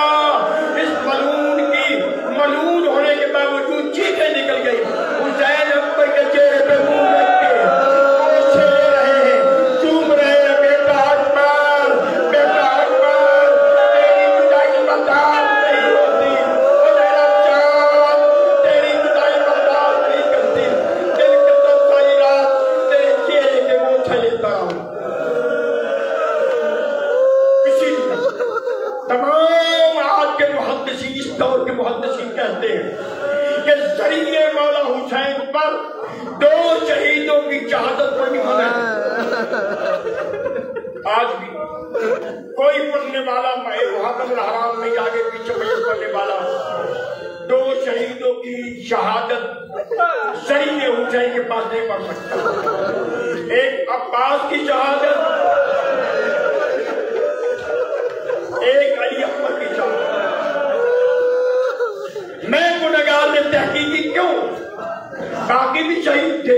اس ملعون کی ملعون ہونے کے باوجود چیخیں نکل گئی. حسین اکبر کے چہرے پہ منہ رکھ کے پوچھے رہے ہیں، چوم رہے ہیں، بیٹا اکبر، بیٹا اکبر، تیری جدائی برداشت نہیں ہوتی، او میرا جان، تیری جدائی برداشت نہیں کرتی. دل کے تو ساری رات تیرے چہرے کے بوچھا لیتا ہوں. تمام آج کے محدثین، اس دور کے محدثین کہتے ہیں کہ ذریعے مولا حسین پر 2 شہیدوں کی شہادت پڑھنی ہونا ہے. آج بھی کوئی پڑھنے والا محرم الحرام نہیں، آگے پیچھے پڑھنے والا 2 شہیدوں کی شہادت ذریعے حسین کے پاس نہیں پڑھ سکتا. ایک عباس کی شہادت، ایک علی اکبر کی شہادت. میں گنہگار نے تحقیقی کیوں، باقی بھی شہید تھے،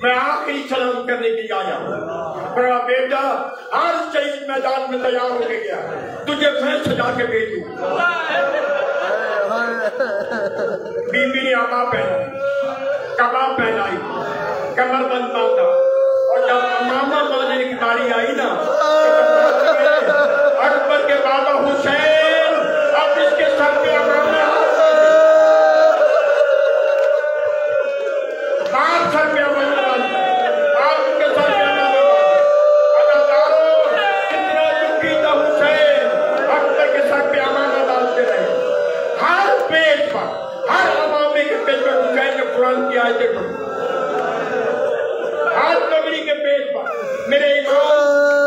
میں آخری سلام کرنے کی آیا میرا بیٹا ہر شہید میدان میں تیار ہو کے گیا تجھے میں سجا کے بھیجوں بیوی نے آبا پہنا کباب پہنائی کمر بند باندھا اور جب امامہ باندھنے کی باری آئی نا اکبر کے بابا حسین اب اس کے سر پہ امامہ بات سر پہ امامہ آپ ان کے سر پہ امامہ اداکاروں کتنا چکی تھا حسین اکبر کے سر پہ امامہ ڈالتے رہے ہر پیج پر ہر امامے کے پیج پر حسین نے قرآن کی آیتیں پڑھی ہر پگڑی کے پیج پر میرے امام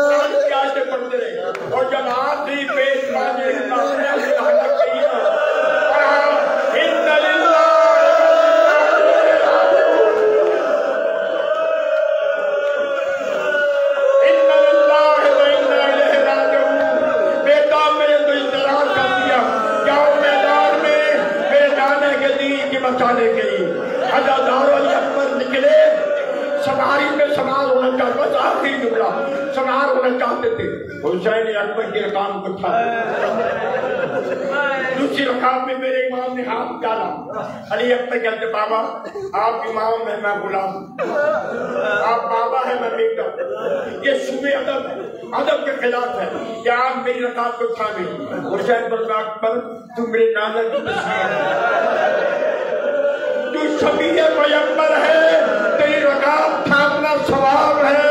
قرآن کی آیتیں پڑھتے رہے اور جب آخری پیج پر ایک ناصرہ سے حلق کہی نا پڑھا ان للہ بچانے کے لیے ادادار علی اکبر نکلے سواری میں سوار ہونا چاہتا بس آخری جملہ سوار ہونا چاہتے تھے حسین اکبر کے رکام کو تھا دوسری رکاب میں میرے امام نے ہاتھ ڈالا علی اکبر کہتے بابا آپ امام ہیں میں غلام آپ بابا ہیں میں بیٹا یہ صوبے ادب ہے ادب کے خلاف ہے کہ آپ میری رکاب کو تھا نہیں حسین بن اکبر تم میرے نانا کی تصویر ہے تو شبیہ پیغمبر ہے تیری رکاب تھامنا ثواب ہے